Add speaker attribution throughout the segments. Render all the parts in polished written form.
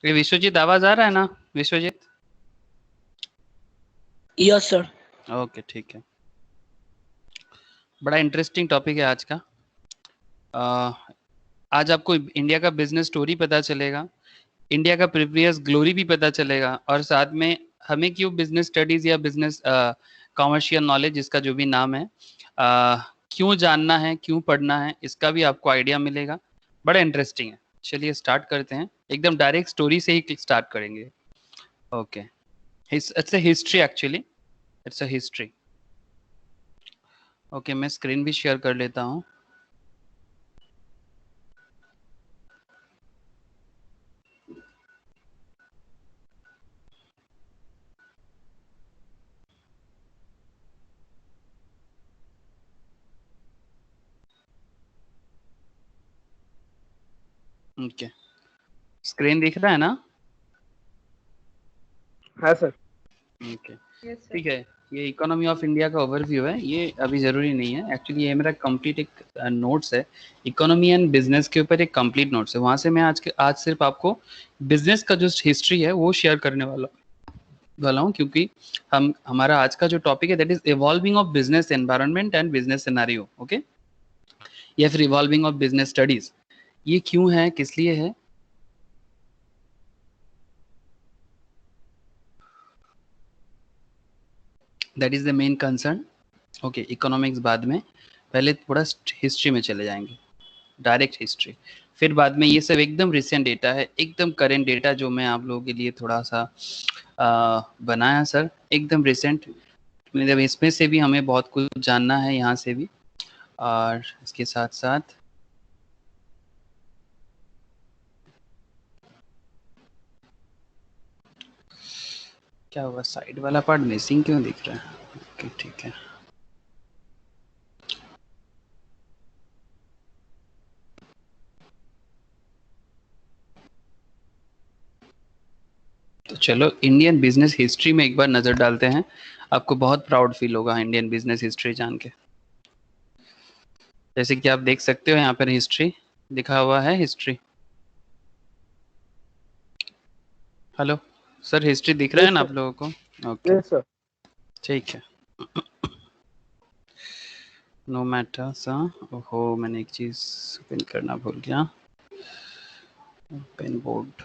Speaker 1: ये विश्वजीत आवाज आ रहा है ना विश्वजीत?
Speaker 2: Yes sir.
Speaker 1: ओके ठीक है। बड़ा इंटरेस्टिंग टॉपिक है आज का। आज आपको इंडिया का बिजनेस स्टोरी पता चलेगा, इंडिया का प्रीवियस ग्लोरी भी पता चलेगा, और साथ में हमें क्यों बिजनेस स्टडीज या बिजनेस कॉमर्शियल नॉलेज, इसका जो भी नाम है, क्यों जानना है, क्यों पढ़ना है, इसका भी आपको आइडिया मिलेगा। बड़ा इंटरेस्टिंग है। चलिए स्टार्ट करते हैं, एकदम डायरेक्ट स्टोरी से ही स्टार्ट करेंगे। Okay, it's a history actually, it's a history. Okay, मैं स्क्रीन भी शेयर कर लेता हूँ। ओके, स्क्रीन दिख रहा है ना?
Speaker 3: हाँ सर।
Speaker 1: ओके ठीक है। ये इकोनॉमी ऑफ इंडिया का ओवरव्यू है, ये अभी जरूरी नहीं है एक्चुअली, ये मेरा कंप्लीट एक नोट्स है, इकोनॉमी एंड बिजनेस के ऊपर एक कंप्लीट नोट्स है। वहां से मैं आज सिर्फ आपको बिजनेस का जो हिस्ट्री है वो शेयर करने वाला हूँ, क्योंकि हमारा आज का जो टॉपिक है that is evolving of business environment and business scenario. Okay, या फिर इवॉल्विंग ऑफ बिजनेस स्टडीज। ये क्यों है, किस लिए है? That is the main concern. Okay, economics बाद में, पहले थोड़ा हिस्ट्री में चले जाएंगे, डायरेक्ट हिस्ट्री। फिर बाद में ये सब एकदम रिसेंट डेटा है, एकदम करेंट डेटा जो मैं आप लोगों के लिए थोड़ा सा बनाया सर, एकदम रिसेंट। मतलब इसमें से भी हमें बहुत कुछ जानना है, यहाँ से भी, और इसके साथ साथ क्या हुआ, साइड वाला पार्ट मिसिंग क्यों दिख रहा है? ओके ठीक है। तो चलो इंडियन बिजनेस हिस्ट्री में एक बार नजर डालते हैं। आपको बहुत प्राउड फील होगा इंडियन बिजनेस हिस्ट्री जान के। जैसे कि आप देख सकते हो यहाँ पर हिस्ट्री लिखा हुआ है, हिस्ट्री। हेलो सर, हिस्ट्री दिख रहा है ना आप लोगों को? Okay
Speaker 3: yes sir.
Speaker 1: ठीक है। नो मैटर सा, ओहो मैंने एक चीज ओपन करना भूल गया, पेन बोर्ड।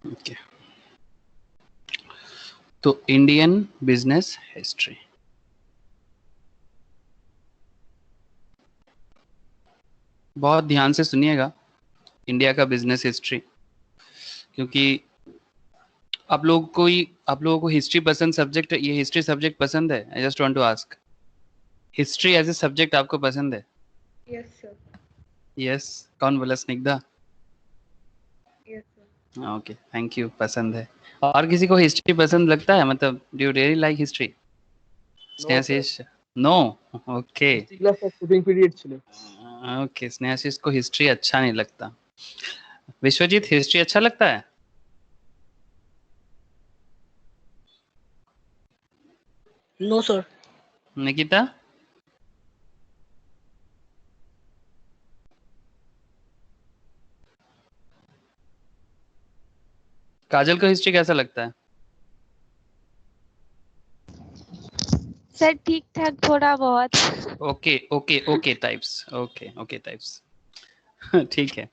Speaker 1: ओके, तो इंडियन बिजनेस हिस्ट्री, बहुत ध्यान से सुनिएगा, इंडिया का बिजनेस हिस्ट्री, क्योंकि आप लोगों को हिस्ट्री पसंद सब्जेक्ट, ये हिस्ट्री सब्जेक्ट पसंद है? I just want to ask, history as a subject आपको पसंद है?
Speaker 4: Yes sir.
Speaker 1: यस, कौन बोला? Snigdha?
Speaker 4: Yes sir.
Speaker 1: Okay thank you, पसंद है। और किसी को हिस्ट्री पसंद लगता है? मतलब do you really like history? Snehashish? No? Okay
Speaker 3: class shipping period ছিল।
Speaker 1: ओके, स्नेहाशीष को हिस्ट्री अच्छा नहीं लगता। विश्वजीत, हिस्ट्री अच्छा लगता है?
Speaker 2: No sir.
Speaker 1: निकिता? काजल को हिस्ट्री कैसा लगता है?
Speaker 4: सर ठीक ठाक थोड़ा बहुत।
Speaker 1: Okay okay okay types, okay okay types. ठीक है,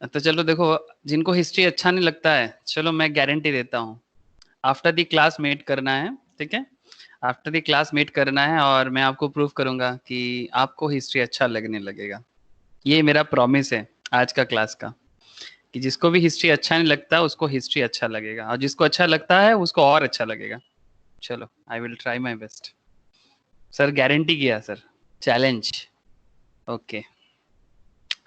Speaker 1: तो चलो देखो, जिनको हिस्ट्री अच्छा नहीं लगता है, चलो मैं गारंटी देता हूँ, आफ्टर द क्लास मेट करना है, ठीक है? आफ्टर द क्लास मेट करना है, और मैं आपको प्रूव करूंगा कि आपको हिस्ट्री अच्छा लगने लगेगा। ये मेरा प्रॉमिस है आज का क्लास का, कि जिसको भी हिस्ट्री अच्छा नहीं लगता उसको हिस्ट्री अच्छा लगेगा, और जिसको अच्छा लगता है उसको और अच्छा लगेगा। चलो, I will try my best sir, guarantee किया सर, चैलेंज। ओके,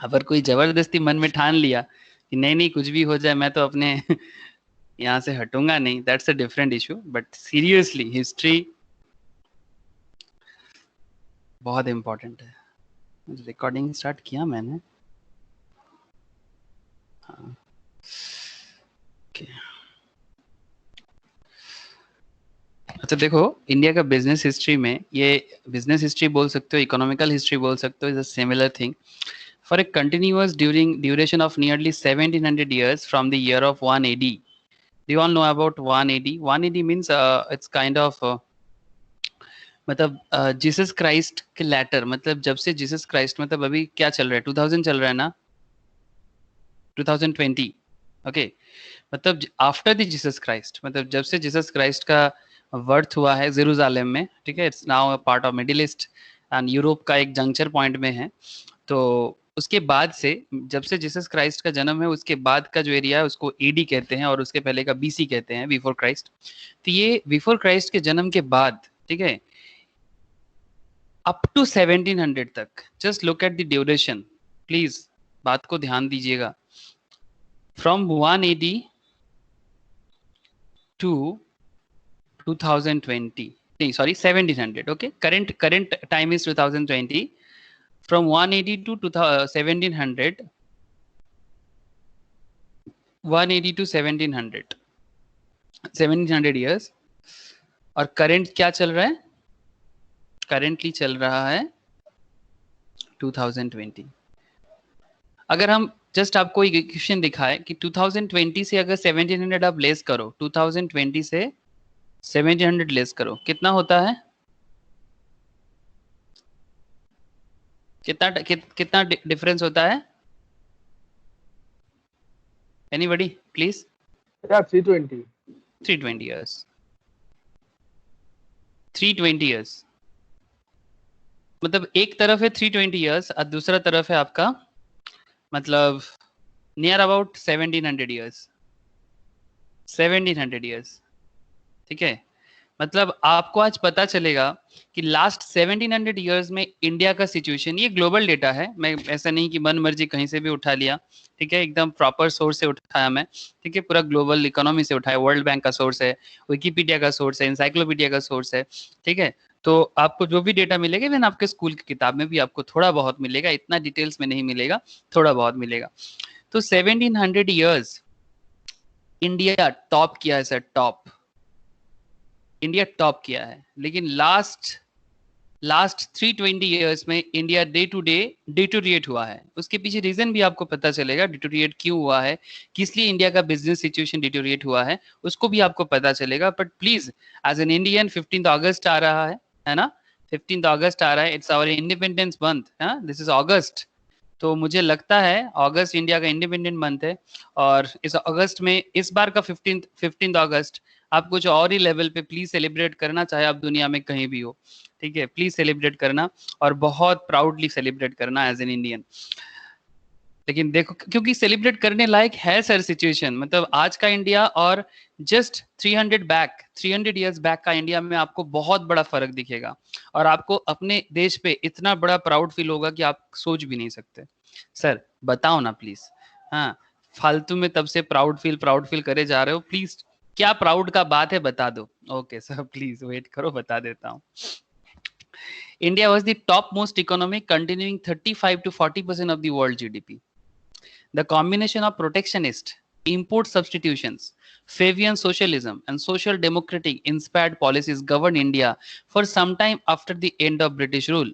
Speaker 1: अगर कोई जबरदस्ती मन में ठान लिया कि नहीं नहीं कुछ भी हो जाए मैं तो अपने यहाँ से हटूंगा नहीं, that's a different issue, but seriously history बहुत इम्पोर्टेंट है। रिकॉर्डिंग स्टार्ट किया मैंने। हाँ, okay. अच्छा देखो, इंडिया का बिजनेस हिस्ट्री में, ये बिजनेस हिस्ट्री बोल सकते हो, इकोनॉमिकल हिस्ट्री बोल सकते हो, is a similar thing. For a continuous duration of nearly 1700 years from the year of 1 AD. Do you all know about 1 AD? 1 AD means it's kind of मतलब Jesus Christ के letter, मतलब जब से Jesus Christ, मतलब अभी क्या चल रहा है, 2000 चल रहा है ना, 2020, ओके। मतलब आफ्टर द जीसस क्राइस्ट, मतलब जब से जीसस क्राइस्ट का बर्थ हुआ है जेरूजालेम में, ठीक है, it's now a part of middle East and Europe का एक जंक्चर पॉइंट में है। तो उसके बाद से, जब से जीसस क्राइस्ट का जन्म है, उसके बाद का जो एरिया है उसको एडी कहते हैं, और उसके पहले का बीसी कहते हैं, बिफोर क्राइस्ट। तो ये बिफोर क्राइस्ट के जन्म के बाद, ठीक है, अप टू 1700 तक, just look at the duration, please बात को ध्यान दीजिएगा। फ्रॉम 1 AD टू 2020, नहीं sorry 1700, okay, current time is 2020, from 180 to 1700, 180 to 1700, 1700 years। और करंट क्या चल रहा है, करेंटली चल रहा है 2020। अगर हम जस्ट आपको एक इक्वेशन दिखाए कि 2020 से अगर 1700 आप लेस करो, 2020 से 1700 लेस करो, कितना होता है, कितना डिफरेंस होता है, anybody please.
Speaker 3: Yeah, 320.
Speaker 1: 320 years, 320 years, मतलब एक तरफ है 320 years और दूसरा तरफ है आपका, मतलब नियर अबाउट 1700 years, 1700 years, ठीक है। मतलब आपको आज पता चलेगा कि लास्ट 1700 इयर्स में इंडिया का सिचुएशन, ये ग्लोबल डेटा है, मैं ऐसा नहीं कि मन मर्जी कहीं से भी उठा लिया, ठीक है, एकदम प्रॉपर सोर्स से उठाया मैं, ठीक है, पूरा ग्लोबल इकोनॉमी से उठाया, वर्ल्ड बैंक का सोर्स है, विकिपीडिया का सोर्स है, इंसाइक्लोपीडिया का सोर्स है, ठीक है। तो आपको जो भी डेटा मिलेगा, इवन आपके स्कूल की किताब में भी आपको थोड़ा बहुत मिलेगा, इतना डिटेल्स में नहीं मिलेगा, थोड़ा बहुत मिलेगा। तो 1700 इयर्स इंडिया टॉप किया है सर, टॉप, इंडिया टॉप किया है। लेकिन लास्ट 320 इयर्स में India day to day deteriorate हुआ है। उसके पीछे रीजन भी आपको पता चलेगा, डिटोरिएट क्यों हुआ है, किस लिए इंडिया का बिजनेस सिचुएशन डिटोरिएट हुआ है, उसको भी आपको पता चलेगा। But please, as an Indian, 15 अगस्त आ रहा है ना, 15 अगस्त आ रहा है, it's our independence month, this is August. तो मुझे लगता है अगस्त इंडिया का इंडिपेंडेंट मंथ है, और इस अगस्त में, इस बार का 15 अगस्त आप कुछ और ही लेवल पे प्लीज सेलिब्रेट करना, चाहे आप दुनिया में कहीं भी हो, ठीक है, प्लीज सेलिब्रेट करना, और बहुत प्राउडली सेलिब्रेट करना एज एन इंडियन। लेकिन देखो, क्योंकि सेलिब्रेट करने लायक है सर सिचुएशन, मतलब आज का इंडिया और जस्ट 300 इयर्स बैक का इंडिया में आपको बहुत बड़ा फर्क दिखेगा, और आपको अपने देश पे इतना बड़ा प्राउड फील होगा कि आप सोच भी नहीं सकते। सर बताओ ना प्लीज, हाँ, फालतू में तब से प्राउड फील करे जा रहे हो, प्लीज क्या प्राउड का बात है बता दो। ओके सर, प्लीज वेट करो, बता देता हूँ। India was the topmost economy, continuing 35 to 40% of the world GDP. The combination of protectionist, import substitutions, Fabian socialism, and social democratic inspired policies governed India for some time after the end of British rule.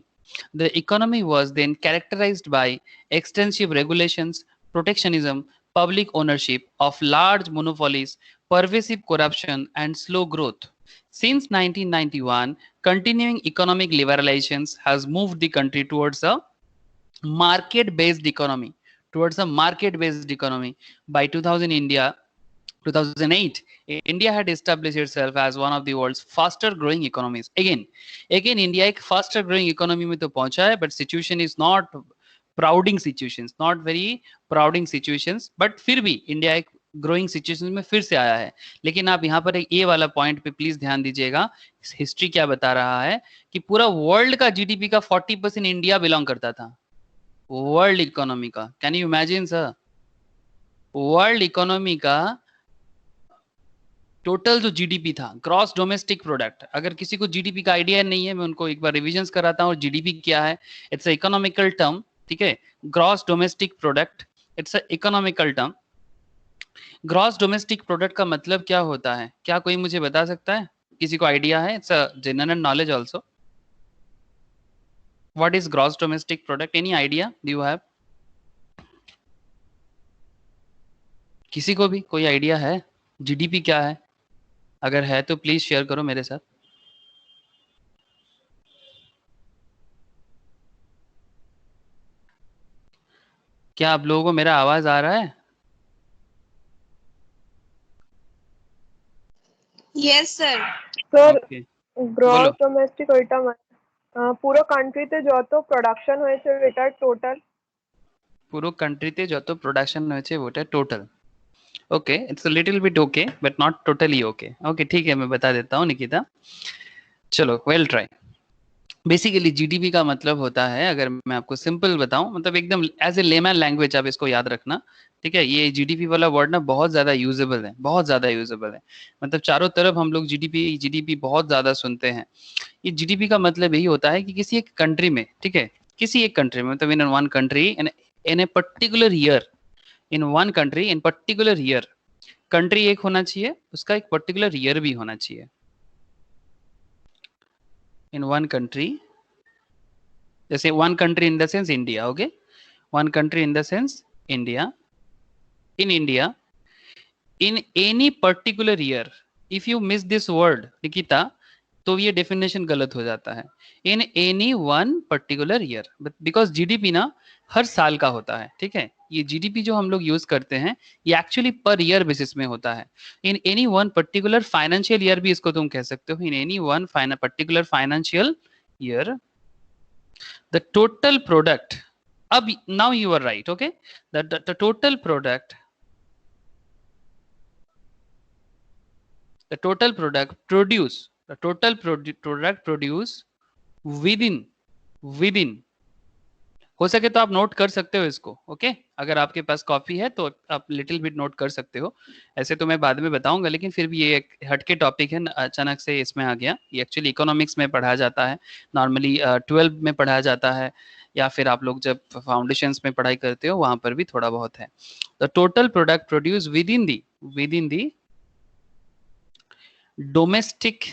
Speaker 1: The economy was then characterized by extensive regulations, protectionism, public ownership of large monopolies, pervasive corruption, and slow growth. Since 1991, continuing economic liberalizations has moved the country towards a market-based economy. By 2008, India had established itself as one of the world's faster growing economies. Again, India एक faster growing economy में तो पहुंचा है, but situation is not very prouding situations, but फिर भी India एक growing situation में फिर से आया है। लेकिन आप यहाँ पर एक ये वाला पॉइंट पे प्लीज ध्यान दीजिएगा, हिस्ट्री क्या बता रहा है कि पूरा वर्ल्ड का जीडीपी का 40% इंडिया बिलोंग करता था, वर्ल्ड इकोनॉमी का। Can you imagine sir, world economy का टोटल जो जीडीपी था, ग्रॉस डोमेस्टिक प्रोडक्ट। अगर किसी को जीडीपी का आइडिया नहीं है, मैं उनको एक बार रिविजन कराता हूँ। जीडीपी क्या है? इट्स इकोनॉमिकल टर्म, ठीक है। Gross domestic product, it's economical term. Gross domestic product का मतलब क्या होता है? क्या कोई मुझे बता सकता है? किसी को आइडिया है? It's a general knowledge also. What is gross domestic product? Any idea do you have? किसी को भी कोई आइडिया है जीडीपी क्या है? अगर है तो प्लीज शेयर करो मेरे साथ। क्या आप लोगों को मेरा आवाज आ रहा है?
Speaker 4: Yes sir.
Speaker 5: Sir
Speaker 1: okay,
Speaker 5: gross
Speaker 1: बोलो।
Speaker 5: ডোমেস্টিক ওইটা পুরো কান্ট্রিতে যত প্রোডাকশন হয়েছে এটার টোটাল।
Speaker 1: পুরো কান্ট্রিতে যত প্রোডাকশন হয়েছে ওটা total. Okay, it's a little bit okay but not totally okay. Okay ठीक है, मैं बता देता हूँ निकिता। चलो, वेल ट्राई। बेसिकली जीडीपी का मतलब होता है, अगर मैं आपको सिंपल बताऊं, मतलब एकदम एज ए लेमैन लैंग्वेज आप इसको याद रखना, ठीक है। ये जीडीपी वाला वर्ड ना बहुत ज्यादा यूजेबल है, बहुत ज्यादा यूजेबल है। मतलब चारों तरफ हम लोग जीडीपी जीडीपी बहुत ज्यादा सुनते हैं। ये जीडीपी का मतलब यही होता है कि किसी एक कंट्री में, ठीक है, किसी एक कंट्री में, मतलब in one country in a particular year, in one country in particular year. Country एक होना चाहिए, उसका एक पर्टिकुलर ईयर भी होना चाहिए। इन वन कंट्री, जैसे one country in the sense India, okay, one country in the sense India, in India, in any particular year. If you miss this word Nikita, तो ये डेफिनेशन गलत हो जाता है। In any one particular year, because GDP ना हर साल का होता है, ठीक है। ये जीडीपी जो हम लोग यूज करते हैं, ये एक्चुअली पर ईयर बेसिस में होता है। In any one particular financial year भी इसको तुम कह सकते हो। In any one particular financial year, the total product, अब now you are right, okay, the total product, the total product produce, the total product produce within, हो सके तो आप नोट कर सकते हो इसको, ओके। अगर आपके पास कॉपी है तो आप लिटिल बिट नोट कर सकते हो। ऐसे तो मैं बाद में बताऊंगा, लेकिन फिर भी ये एक हटके टॉपिक है, अचानक से इसमें आ गया। ये एक्चुअली इकोनॉमिक्स में पढ़ा जाता है, नॉर्मली 12 में पढ़ा जाता है, या फिर आप लोग जब फाउंडेशंस में पढ़ाई करते हो वहां पर भी थोड़ा बहुत है। The total product produce with in the domestic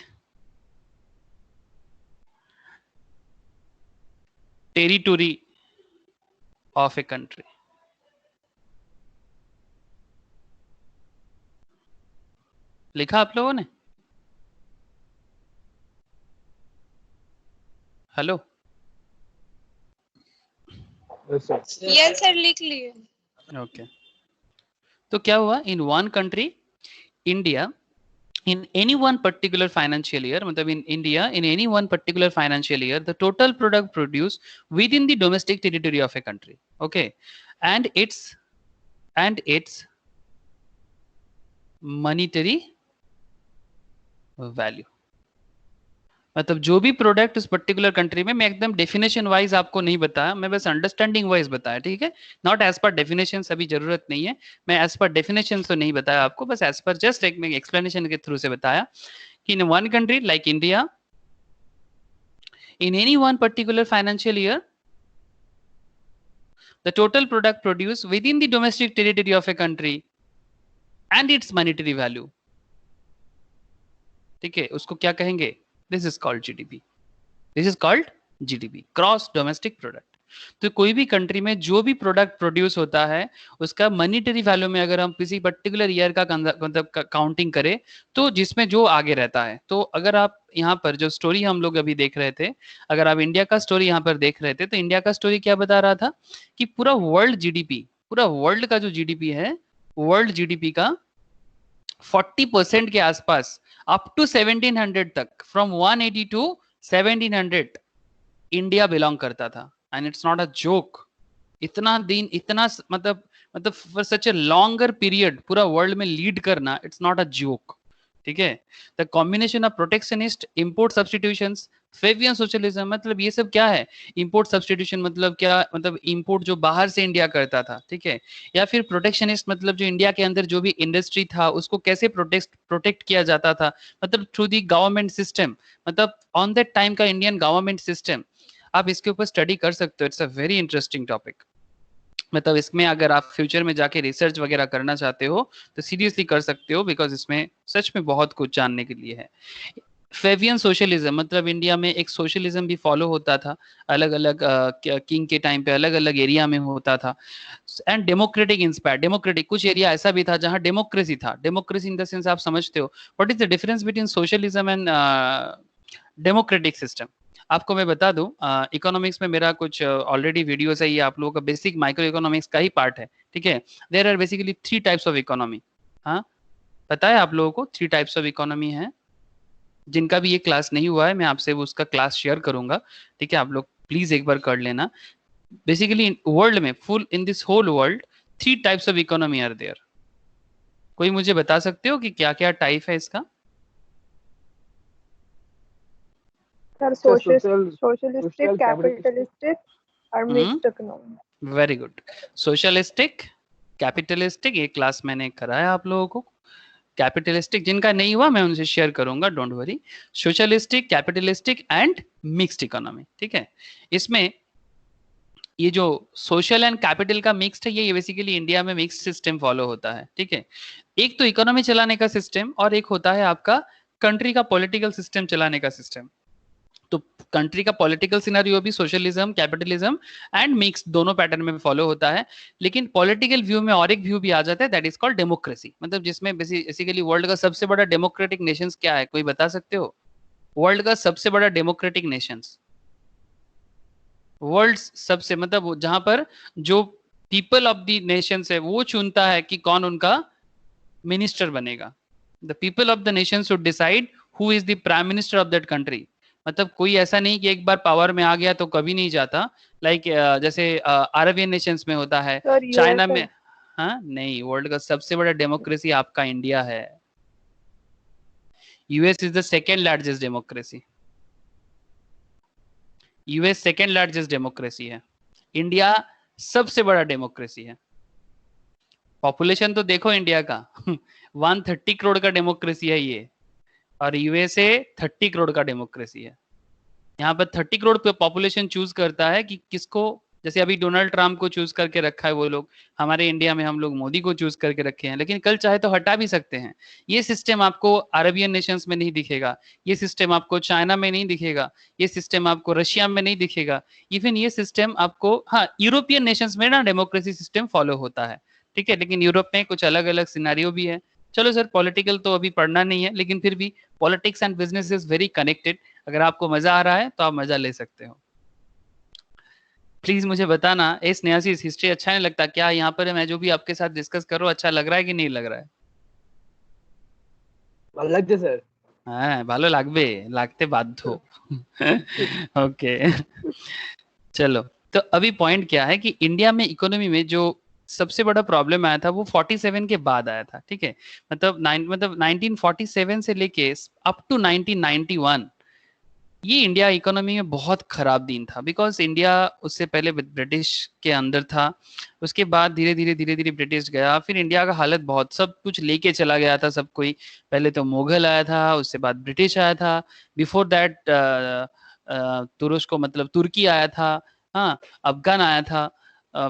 Speaker 1: territory of a country. लिखा आप लोगों ने? Hello,
Speaker 3: Yes, sir.
Speaker 4: Yes sir लिख लिए।
Speaker 1: ओके। तो क्या हुआ? In one country India, in any one particular financial year, मतलब in India in any one particular financial year, the total product produced within the domestic territory of a country, okay, and its monetary value, मतलब जो भी product उस particular country में, मैं एकदम definition wise आपको नहीं बताया, मैं बस अंडरस्टैंडिंग वाइज बताया, ठीक है। नॉट एज पर डेफिनेशन, अभी जरूरत नहीं है, मैं एज पर डेफिनेशन तो नहीं बताया आपको, बस एज पर जस्ट एक मैं एक्सप्लेनेशन के थ्रू से बताया कि in one country like India, in any one particular financial year, the total product produce with in the domestic territory of a country and it's monetary value, ठीक है, उसको क्या कहेंगे? This is called GDP. This is called GDP, cross domestic product. तो कोई भी country में जो भी प्रोडक्ट प्रोड्यूस होता है, उसका मॉनेटरी वैल्यू में अगर हम किसी पर्टिकुलर ईयर का मतलब काउंटिंग करें, तो जिसमें जो आगे रहता है, तो अगर आप यहाँ पर जो स्टोरी हम लोग अभी देख रहे थे, अगर आप इंडिया का स्टोरी यहाँ पर देख रहे थे, तो इंडिया का स्टोरी क्या बता रहा था कि पूरा वर्ल्ड जीडीपी, पूरा वर्ल्ड का जो जीडीपी है, वर्ल्ड जीडीपी का 40% के आसपास अप टू 1700 तक, फ्रॉम 180 टू 1700 इंडिया बिलोंग करता था। And it's not a joke, इतना दिन, इतना मतलब for such a longer period पूरा वर्ल्ड में लीड करना, इट्स नॉट अ जोक, ठीक है। The combination of protectionist, import substitutions, Fabian socialism मतलब ये सब क्या है? इंपोर्ट सब्स्टिट्यूशन मतलब क्या? मतलब इंपोर्ट जो बाहर से इंडिया करता था, ठीक है, या फिर प्रोटेक्शनिस्ट मतलब जो इंडिया के अंदर जो भी इंडस्ट्री था उसको कैसे प्रोटेक्ट किया जाता था, मतलब थ्रू दी गवर्नमेंट सिस्टम, मतलब ऑन दैट टाइम का इंडियन गवर्नमेंट सिस्टम। आप इसके ऊपर स्टडी कर सकते हो, it's a very interesting topic. मतलब इसमें अगर आप फ्यूचर में जाके रिसर्च वगैरह करना चाहते हो तो सीरियसली कर सकते हो, बिकॉज इसमें सच में बहुत कुछ जानने के लिए है। फेवियन सोशलिज्म मतलब इंडिया में एक सोशलिज्म भी फॉलो होता था, अलग अलग किंग के टाइम पे अलग अलग एरिया में होता था। एंड डेमोक्रेटिक इंस्पायर, डेमोक्रेटिक कुछ एरिया ऐसा भी था जहां डेमोक्रेसी था। डेमोक्रेसी इन द सेंस आप समझते हो what is the difference between socialism and democratic system. आपको मैं बता दूं, इकोनॉमिक्स में मेरा कुछ ऑलरेडी वीडियोस है, ये आप लोगों का बेसिक माइक्रो इकोनॉमिक्स का ही पार्ट है, ठीक है। There are basically 3 types of economy. हाँ, पता है आप लोगों को 3 टाइप्स ऑफ इकोनॉमी है। जिनका भी ये क्लास नहीं हुआ है मैं आपसे वो उसका क्लास शेयर करूंगा, ठीक है, आप लोग प्लीज एक बार कर लेना। बेसिकली वर्ल्ड में full in this whole world 3 types of economy are there. कोई मुझे बता सकते हो कि क्या क्या टाइप है इसका?
Speaker 5: सर
Speaker 3: social
Speaker 5: सोशलिस्टिक, कैपिटलिस्टिक और mixed economy.
Speaker 1: Very good. Socialistic, capitalistic, ये क्लास मैंने कराया आप लोगों को। कैपिटलिस्टिक जिनका नहीं हुआ मैं उनसे शेयर करूंगा, don't worry. Socialistic, capitalistic and mixed economy, ठीक है। इसमें ये जो सोशल एंड कैपिटल का मिक्स्ड है, ये बेसिकली इंडिया में मिक्स्ड सिस्टम फॉलो होता है, ठीक है। एक तो इकोनॉमी चलाने का सिस्टम और एक होता है आपका कंट्री का पॉलिटिकल सिस्टम चलाने का सिस्टम। तो कंट्री का पॉलिटिकल सिनेरियो भी सोशलिज्म, कैपिटलिज्म एंड मिक्स दोनों पैटर्न में फॉलो होता है। लेकिन पॉलिटिकल व्यू में और एक व्यू भी आ जाता है, दैट इज कॉल्ड डेमोक्रेसी। मतलब जिसमें बेसिकली वर्ल्ड का सबसे बड़ा डेमोक्रेटिक नेशंस क्या है, कोई बता सकते हो? वर्ल्ड का सबसे बड़ा डेमोक्रेटिक नेशंस, वर्ल्ड सबसे मतलब जहां पर जो पीपल ऑफ द नेशंस है वो चुनता है कि कौन उनका मिनिस्टर बनेगा। The people of the nation should decide who is the prime minister of that country. मतलब कोई ऐसा नहीं कि एक बार पावर में आ गया तो कभी नहीं जाता, लाइक जैसे अरबियन नेशंस में होता है,
Speaker 5: सर
Speaker 1: चाइना
Speaker 5: यूएसए।
Speaker 1: में। हाँ नहीं, वर्ल्ड का सबसे बड़ा डेमोक्रेसी आपका इंडिया है। US is the second largest democracy. US second largest democracy है, इंडिया सबसे बड़ा डेमोक्रेसी है। पॉपुलेशन तो देखो इंडिया का 130 करोड़ का डेमोक्रेसी है ये, और यूएसए 30 करोड़ का डेमोक्रेसी है। यहाँ पर 30 करोड़ पॉपुलेशन चूज करता है कि किसको, जैसे अभी डोनाल्ड ट्रम्प को चूज करके रखा है वो लोग, हमारे इंडिया में हम लोग मोदी को चूज करके रखे हैं, लेकिन कल चाहे तो हटा भी सकते हैं। ये सिस्टम आपको अरबियन नेशंस में नहीं दिखेगा, ये सिस्टम आपको चाइना में नहीं दिखेगा, ये सिस्टम आपको रशिया में नहीं दिखेगा, इवन ये सिस्टम आपको, हाँ, यूरोपियन नेशंस में ना डेमोक्रेसी सिस्टम फॉलो होता है, ठीक है। लेकिन यूरोप में कुछ अलग अलग सिनेरियो भी है। चलो सर, पॉलिटिकल तो अभी पढ़ना नहीं है, लेकिन फिर भी politics and business is very connected. अगर आपको मजा आ रहा है तो आप मजा ले सकते हो। प्लीज मुझे बताना, इस नयासी हिस्ट्री अच्छा नहीं लगता क्या? यहाँ पर मैं जो भी आपके साथ डिस्कस कर रहा हूँ अच्छा लग रहा है कि नहीं लग रहा है?
Speaker 3: ভালো লাগছে স্যার।
Speaker 1: হ্যাঁ, ভালো লাগবে, লাগতে বাধ্য। ओके चलो, तो अभी पॉइंट क्या है कि इंडिया में इकोनॉमी में जो सबसे बड़ा प्रॉब्लम आया था वो 47 के बाद आया था, ठीक है। मतलब 1947 से लेके अप टू 1991 ये इंडिया इकोनॉमी में बहुत खराब दिन था, बिकॉज इंडिया उससे पहले ब्रिटिश के अंदर था। उसके बाद धीरे धीरे ब्रिटिश गया, फिर इंडिया का हालत बहुत, सब कुछ लेके चला गया था सब कोई। पहले तो मुगल आया था, उसके बाद ब्रिटिश आया था, बिफोर दैट तुरुस्क मतलब तुर्की आया था, हाँ, अफगान आया था,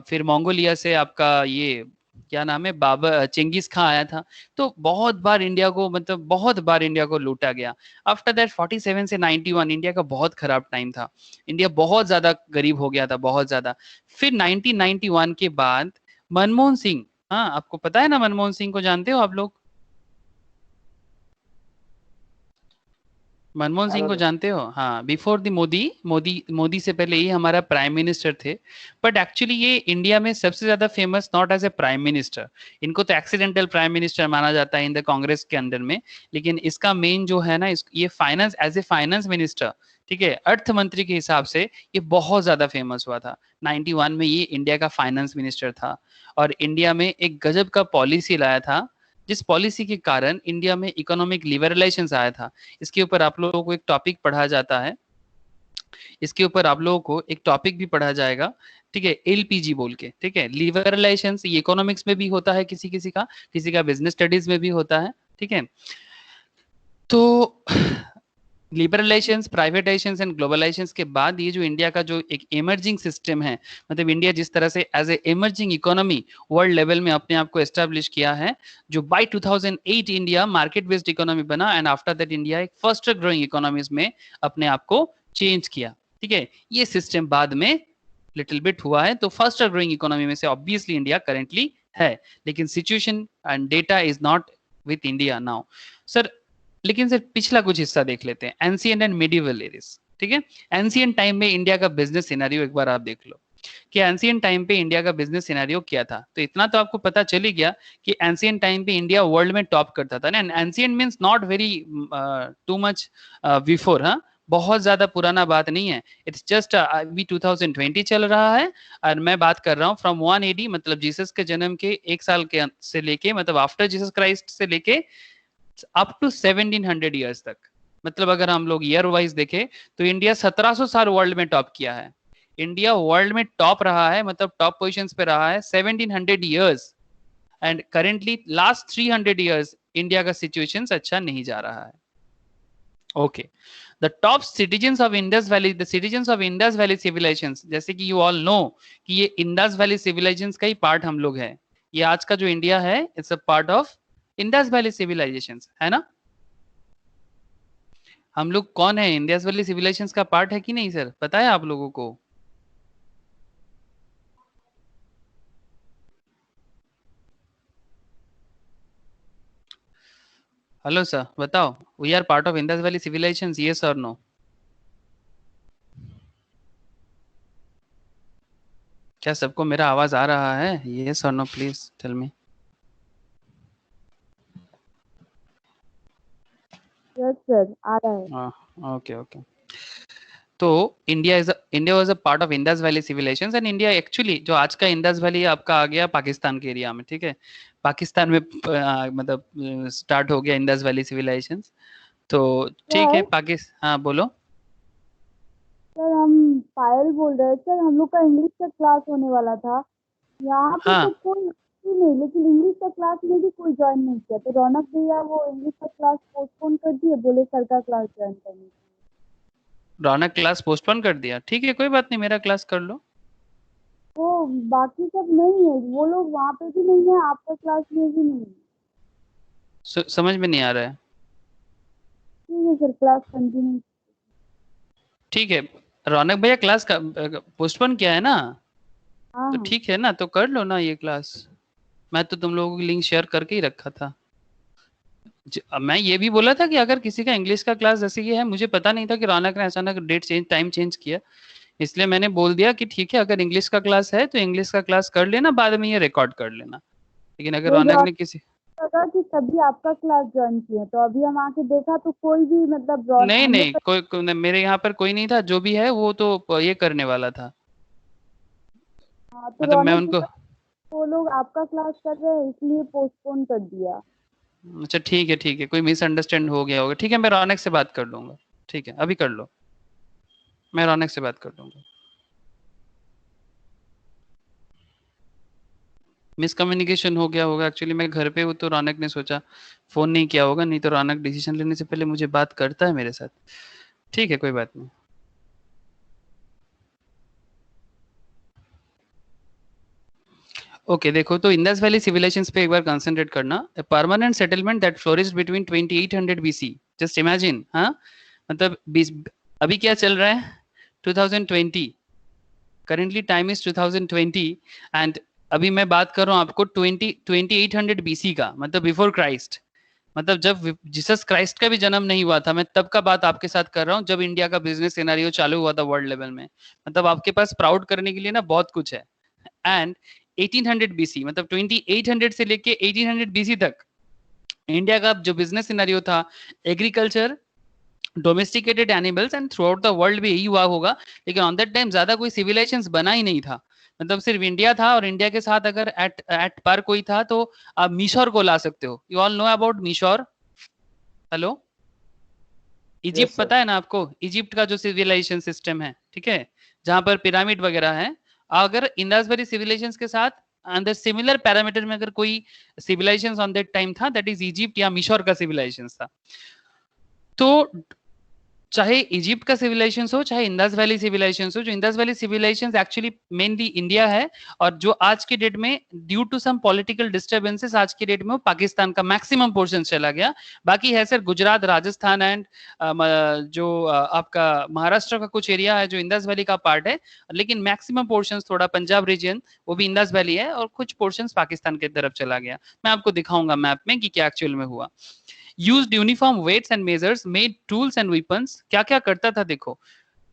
Speaker 1: फिर मंगोलिया से आपका ये क्या नाम है, बाबर चेंगिस खां आया था। तो बहुत बार इंडिया को, मतलब बहुत बार इंडिया को लूटा गया। आफ्टर दैट 47 से 91 इंडिया का बहुत खराब टाइम था, इंडिया बहुत ज्यादा गरीब हो गया था, बहुत ज्यादा। फिर 1991 के बाद मनमोहन सिंह, हाँ आपको पता है ना मनमोहन सिंह को, जानते हो आप लोग? मनमोहन सिंह को जानते हो? हाँ, बिफोर द मोदी से पहले ये हमारा प्राइम मिनिस्टर थे। बट एक्चुअली ये इंडिया में सबसे ज्यादा famous not as a prime minister, इनको तो एक्सीडेंटल प्राइम मिनिस्टर माना जाता है इन द कांग्रेस के अंदर में। लेकिन इसका मेन जो है ना, ये finance, as a finance minister, ठीक है, अर्थ मंत्री के हिसाब से ये बहुत ज्यादा फेमस हुआ था। 91 में ये इंडिया का फाइनेंस मिनिस्टर था, और इंडिया में एक गजब का पॉलिसी लाया था, जिस पॉलिसी के कारण इंडिया में इकोनॉमिक लिबरलाइजेशन आया था। इसके ऊपर आप लोगों को एक टॉपिक पढ़ा जाता है, इसके ऊपर आप लोगों को एक टॉपिक भी पढ़ा जाएगा, ठीक है, एलपीजी बोल के, ठीक है। लिबरलाइजेशन ये इकोनॉमिक्स में भी होता है, किसी का बिजनेस स्टडीज में भी होता है, ठीक है। तो लिबरलाइजेशन, प्राइवेटाइजेशन एंड ग्लोबलाइजेशन के बाद ये जो इंडिया का जो एक इमर्जिंग सिस्टम है, मतलब इंडिया जिस तरह से as a emerging economy world level में अपने आप को एस्टेब्लिश किया है, जो by 2008 India market based economy बना एंड आफ्टर दैट इंडिया एक फर्स्ट ग्रोइंग इकोनॉमीज में अपने आप को चेंज किया, ठीक है। ये सिस्टम बाद में लिटिल बिट हुआ है, तो फर्स्ट ग्रोइंग इकोनॉमी में से ऑब्वियसली इंडिया करेंटली है, लेकिन situation and data is not with India now sir. लेकिन सर पिछला कुछ हिस्सा देख लेते हैं, एंशिएंट एंड मिडिवल एरिस, ठीक है। एंशिएंट टाइम में इंडिया का बिजनेस सिनेरियो एक बार आप देख लो कि एंशिएंट टाइम पे इंडिया का बिजनेस सिनेरियो क्या था। तो इतना तो आपको पता चल ही गया कि एंशिएंट टाइम पे इंडिया वर्ल्ड में टॉप करता था ना। Ancient means not very too much before, हाँ, बहुत ज्यादा पुराना बात नहीं है। इट्स जस्ट अभी 2020 चल रहा है और मैं बात कर रहा हूँ फ्रॉम 180, मतलब जीसस के जन्म के एक साल के से लेके, मतलब आफ्टर जीसस क्राइस्ट से लेके अप टू 1700 ईयर्स तक। मतलब अगर हम लोग ईयर वाइज देखें तो इंडिया 1700 साल वर्ल्ड में टॉप किया है। इंडिया वर्ल्ड में टॉप रहा है, मतलब टॉप पोजीशंस पे रहा है 1700 years, and currently last 300 years India का सिचुएशन अच्छा नहीं जा रहा है। Okay, the top citizens of Indus Valley, the citizens of Indus valley civilisations, जैसे कि यू ऑल नो कि ये इंडस वैली सिविलाइजेशंस का ही पार्ट हम लोग है। ये आज का जो इंडिया है it's a part of Indus valley civilizations, है ना। हम लोग कौन है, इंडस वैली सिविलाइजेशंस का पार्ट है कि नहीं सर, पता है आप लोगों को? हेलो सर बताओ, we are part of Indus valley civilizations, yes और नो? क्या सबको मेरा आवाज आ रहा है? यस और no please tell me.
Speaker 4: Yes sir, आ रहा है।
Speaker 1: Okay okay. तो India was a part of Indus valley civilisations, and India actually जो आज का इंडस वैली आपका आ गया पाकिस्तान के एरिया में, ठीक है। पाकिस्तान में मतलब स्टार्ट हो गया इंडस वैली सिविलाइजेशंस। तो ठीक है,
Speaker 4: सर
Speaker 1: पाकिस्तान, हाँ बोलो।
Speaker 4: सर हम पायल बोल रहे हैं सर, हम लोग का इंग्लिश का क्लास होने वाला था यहाँ पे, तो
Speaker 1: हाँ,
Speaker 4: कोई ही नहीं, लेकिन इंग्लिश का क्लास में भी कोई ज्वाइन नहीं किया, तो रौनक भैया वो इंग्लिश का क्लास पोस्टपोन कर दिए, बोले सर का क्लास ज्वाइन करने के लिए।
Speaker 1: रौनक क्लास पोस्टपोन कर दिया, ठीक है कोई बात नहीं, मेरा क्लास कर लो।
Speaker 4: वो बाकी सब नहीं है, वो लोग वहाँ पे भी नहीं है, आपका क्लास में भी नहीं है।
Speaker 1: समझ में नहीं आ रहा है?
Speaker 4: ठीक है सर, क्लास कंटिन्यू।
Speaker 1: ठीक है, रौनक भैया क्लास का पोस्टपोन किया है ना,
Speaker 4: हाँ
Speaker 1: तो
Speaker 4: हाँ।
Speaker 1: ठीक है ना, तो कर लो ना ये क्लास। मैं तो तुम लोगों को लिंक शेयर करके ही रखा था। मैं ये भी बोला था कि अगर किसी का इंग्लिश का क्लास जैसे ये है, मुझे पता नहीं था कि रौनक ने अचानक डेट चेंज, टाइम चेंज किया, इसलिए मैंने बोल दिया कि ठीक है अगर इंग्लिश का क्लास है तो इंग्लिश का क्लास कर लेना, बाद में ये रिकॉर्ड कर लेना। लेकिन अगर
Speaker 4: बोल
Speaker 1: रौनक
Speaker 4: रहा
Speaker 1: ने किसी,
Speaker 4: लगा कि तभी आपका क्लास ज्वाइन किया, तो अभी हम आके देखा तो कोई भी मतलब
Speaker 1: नहीं
Speaker 4: हम लोग
Speaker 1: नहीं कोई नहीं, मेरे यहाँ पर कोई नहीं था, जो भी है वो तो ये करने वाला था,
Speaker 4: हाँ, तो
Speaker 1: मतलब मैं
Speaker 4: रौनक
Speaker 1: उनको।
Speaker 4: भैया वो लोग आपका क्लास कर रहे हैं इसलिए पोस्टपोन कर दिया।
Speaker 1: अच्छा ठीक है, कोई मिसअंडरस्टैंड हो गया होगा, ठीक है मैं रौनक से बात कर लूंगा, ठीक है अभी कर लो, मैं रौनक से बात कर लूंगा। मिसकम्युनिकेशन हो गया होगा, एक्चुअली मैं घर पे हूँ तो रौनक ने सोचा फोन नहीं किया होगा, नहीं तो रौनक डिसीजन लेने से पहले मुझे बात करता है मेरे साथ। ठीक है कोई बात नहीं। ओके देखो, तो इंडस वैली सिविलाइजेशंस पे एक बार कंसंट्रेट करना। Permanent settlement that flourished between 2800 BC, just imagine, हाँ, मतलब अभी क्या चल रहा है 2020, करेंटली टाइम इज 2020, एंड अभी मैं बात कर रहा हूँ आपको 2800 बीसी का, मतलब बिफोर क्राइस्ट, मतलब जब जीसस क्राइस्ट का भी जन्म नहीं हुआ था, मैं तब का बात आपके साथ कर रहा हूँ, जब इंडिया का बिजनेस सिनेरियो चालू हुआ था वर्ल्ड लेवल में। मतलब आपके पास प्राउड करने के लिए ना बहुत कुछ है। एंड 1800 बीसी, मतलब 2800 से लेके 1800 बीसी तक इंडिया का जो बिजनेस सिनेरियो था, agriculture, domesticated animals, and through out the world भी यही हुआ होगा, लेकिन ऑन दैट टाइम ज्यादा कोई सिविलाइजेशन बना ही नहीं था, मतलब सिर्फ इंडिया था, और इंडिया के साथ अगर एट पर कोई था तो आप मिशोर को ला सकते हो। यू ऑल नो अबाउट मिशोर? Hello, Egypt
Speaker 3: sir.
Speaker 1: पता है ना आपको, इजिप्ट का जो सिविलाइजेशन सिस्टम है, ठीक है, जहां पर पिरामिड वगैरह है, अगर इंडस वैली सिविलाइजेशन के साथ अंदर सिमिलर पैरामीटर में अगर कोई सिविलाइजेशन ऑन दैट टाइम था, दैट इज इजिप्ट या मिशोर का सिविलाइजेशन था। तो चाहे इजिप्ट का सिविलाइजेशन हो, चाहे इंडस वैली सिविलाइजेशन हो, जो Indus Valley civilisation actually mainly India है, और जो आज की डेट में due to some political disturbances आज की डेट में वो पाकिस्तान का मैक्सिमम पोर्शन चला गया। बाकी है सर गुजरात, राजस्थान एंड जो आपका महाराष्ट्र का कुछ एरिया है जो इंडस वैली का पार्ट है, लेकिन मैक्सिमम पोर्शन थोड़ा पंजाब रीजन वो भी इंडस वैली है, और कुछ पोर्शन पाकिस्तान की तरफ चला गया। मैं आपको दिखाऊंगा मैप में कि क्या एक्चुअल में हुआ। used uniform weights and measures, made tools and weapons। क्या क्या करता था देखो,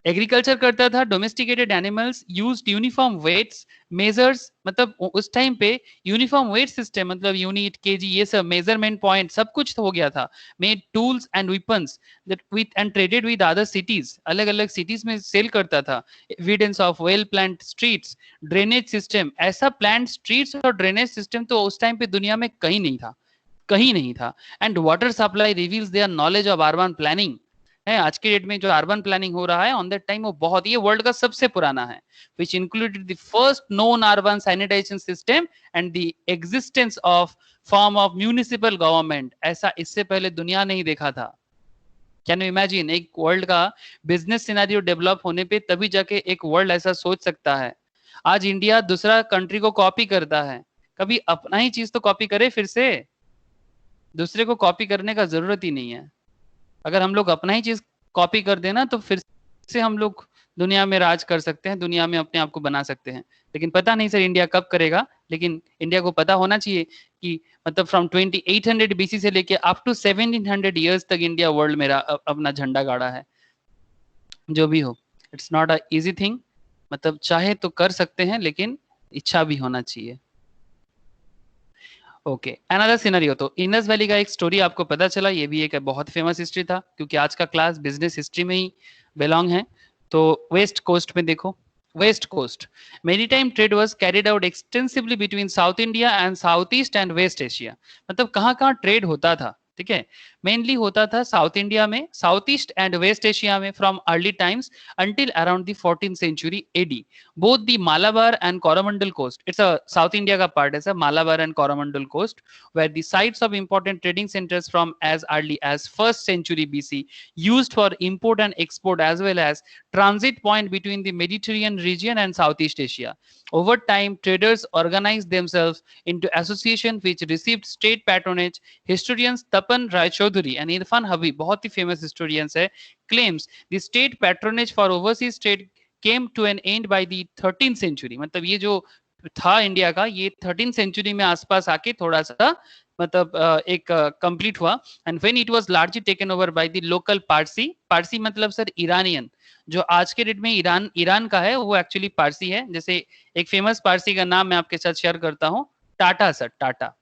Speaker 1: एग्रीकल्चर करता था, domesticated animals, used uniform weights, measures, मतलब उस टाइम पे यूनिफॉर्म वेट सिस्टम, मतलब यूनिट, केजी, ये सब मेजरमेंट पॉइंट सब कुछ हो गया था। Made tools and weapons that with and traded with other cities, अलग अलग सिटीज में सेल करता था। Evidence of well planned streets, drainage system, ऐसा प्लान्ड स्ट्रीट्स और ड्रेनेज सिस्टम तो उस टाइम पे दुनिया में कहीं नहीं था, कहीं नहीं था। And water supply reveals their knowledge of urban planning है। आज के डेट में जो अर्बन प्लानिंग हो रहा है ऑन दैट टाइम वो बहुत, ये वर्ल्ड का सबसे पुराना है, which included the first known urban sanitation system and the existence of form of municipal government। ऐसा इससे पहले दुनिया नहीं देखा था। कैन यू इमेजिन, एक वर्ल्ड का बिजनेस सिनेरियो डेवलप होने पे तभी जाके एक वर्ल्ड ऐसा सोच सकता है। आज इंडिया दूसरा कंट्री को कॉपी करता है, कभी अपना ही चीज तो कॉपी करे, फिर से दूसरे को कॉपी करने का जरूरत ही नहीं है। अगर हम लोग अपना ही चीज कॉपी कर देना तो फिर से हम लोग दुनिया में राज कर सकते हैं, दुनिया में अपने आप को बना सकते हैं। लेकिन पता नहीं सर इंडिया कब करेगा, लेकिन इंडिया को पता होना चाहिए कि मतलब फ्रॉम 2800 बीसी से लेके अप टू 1700 ईयर्स तक इंडिया वर्ल्ड में अपना झंडा गाड़ा है। जो भी हो, it's not a easy thing, मतलब चाहे तो कर सकते हैं लेकिन इच्छा भी होना चाहिए। ओके, अनदर सिनेरियो, तो इंडस वैली का एक स्टोरी आपको पता चला, ये भी एक बहुत फेमस हिस्ट्री था, क्योंकि आज का क्लास बिजनेस हिस्ट्री में ही बिलोंग है। तो वेस्ट कोस्ट में देखो, west coast maritime trade was carried out extensively between south India and south east and west Asia. मतलब कहाँ कहाँ ट्रेड होता था, ठीक है, मेनली होता था साउथ इंडिया में, south east and west Asia में from early times until around the 14th century AD। Both the Malabar and Coromandel coast, it's a South India का part है sir, Malabar and Coromandel coast, where the sites of important trading centers from as early as 1st century BC, used for import and export as well as transit point between the Mediterranean region and Southeast Asia। Over time, traders organized themselves into association which received state patronage। Historians Tapan Rai Chaudhary and Irfan Habib, बहुत ही famous historians है, claims the state patronage for overseas trade came to an end by the 13th century। मतलब ये जो था India का, ये 13th century में आसपास आके थोड़ा सा मतलब एक कंप्लीट हुआ। And when it was largely taken over by the local Parsi, Parsi मतलब सर ईरानियन, जो आज के डेट में ईरान का है वो एक्चुअली पारसी है। जैसे एक फेमस पारसी का नाम मैं आपके साथ शेयर करता हूँ, टाटा सर, टाटा,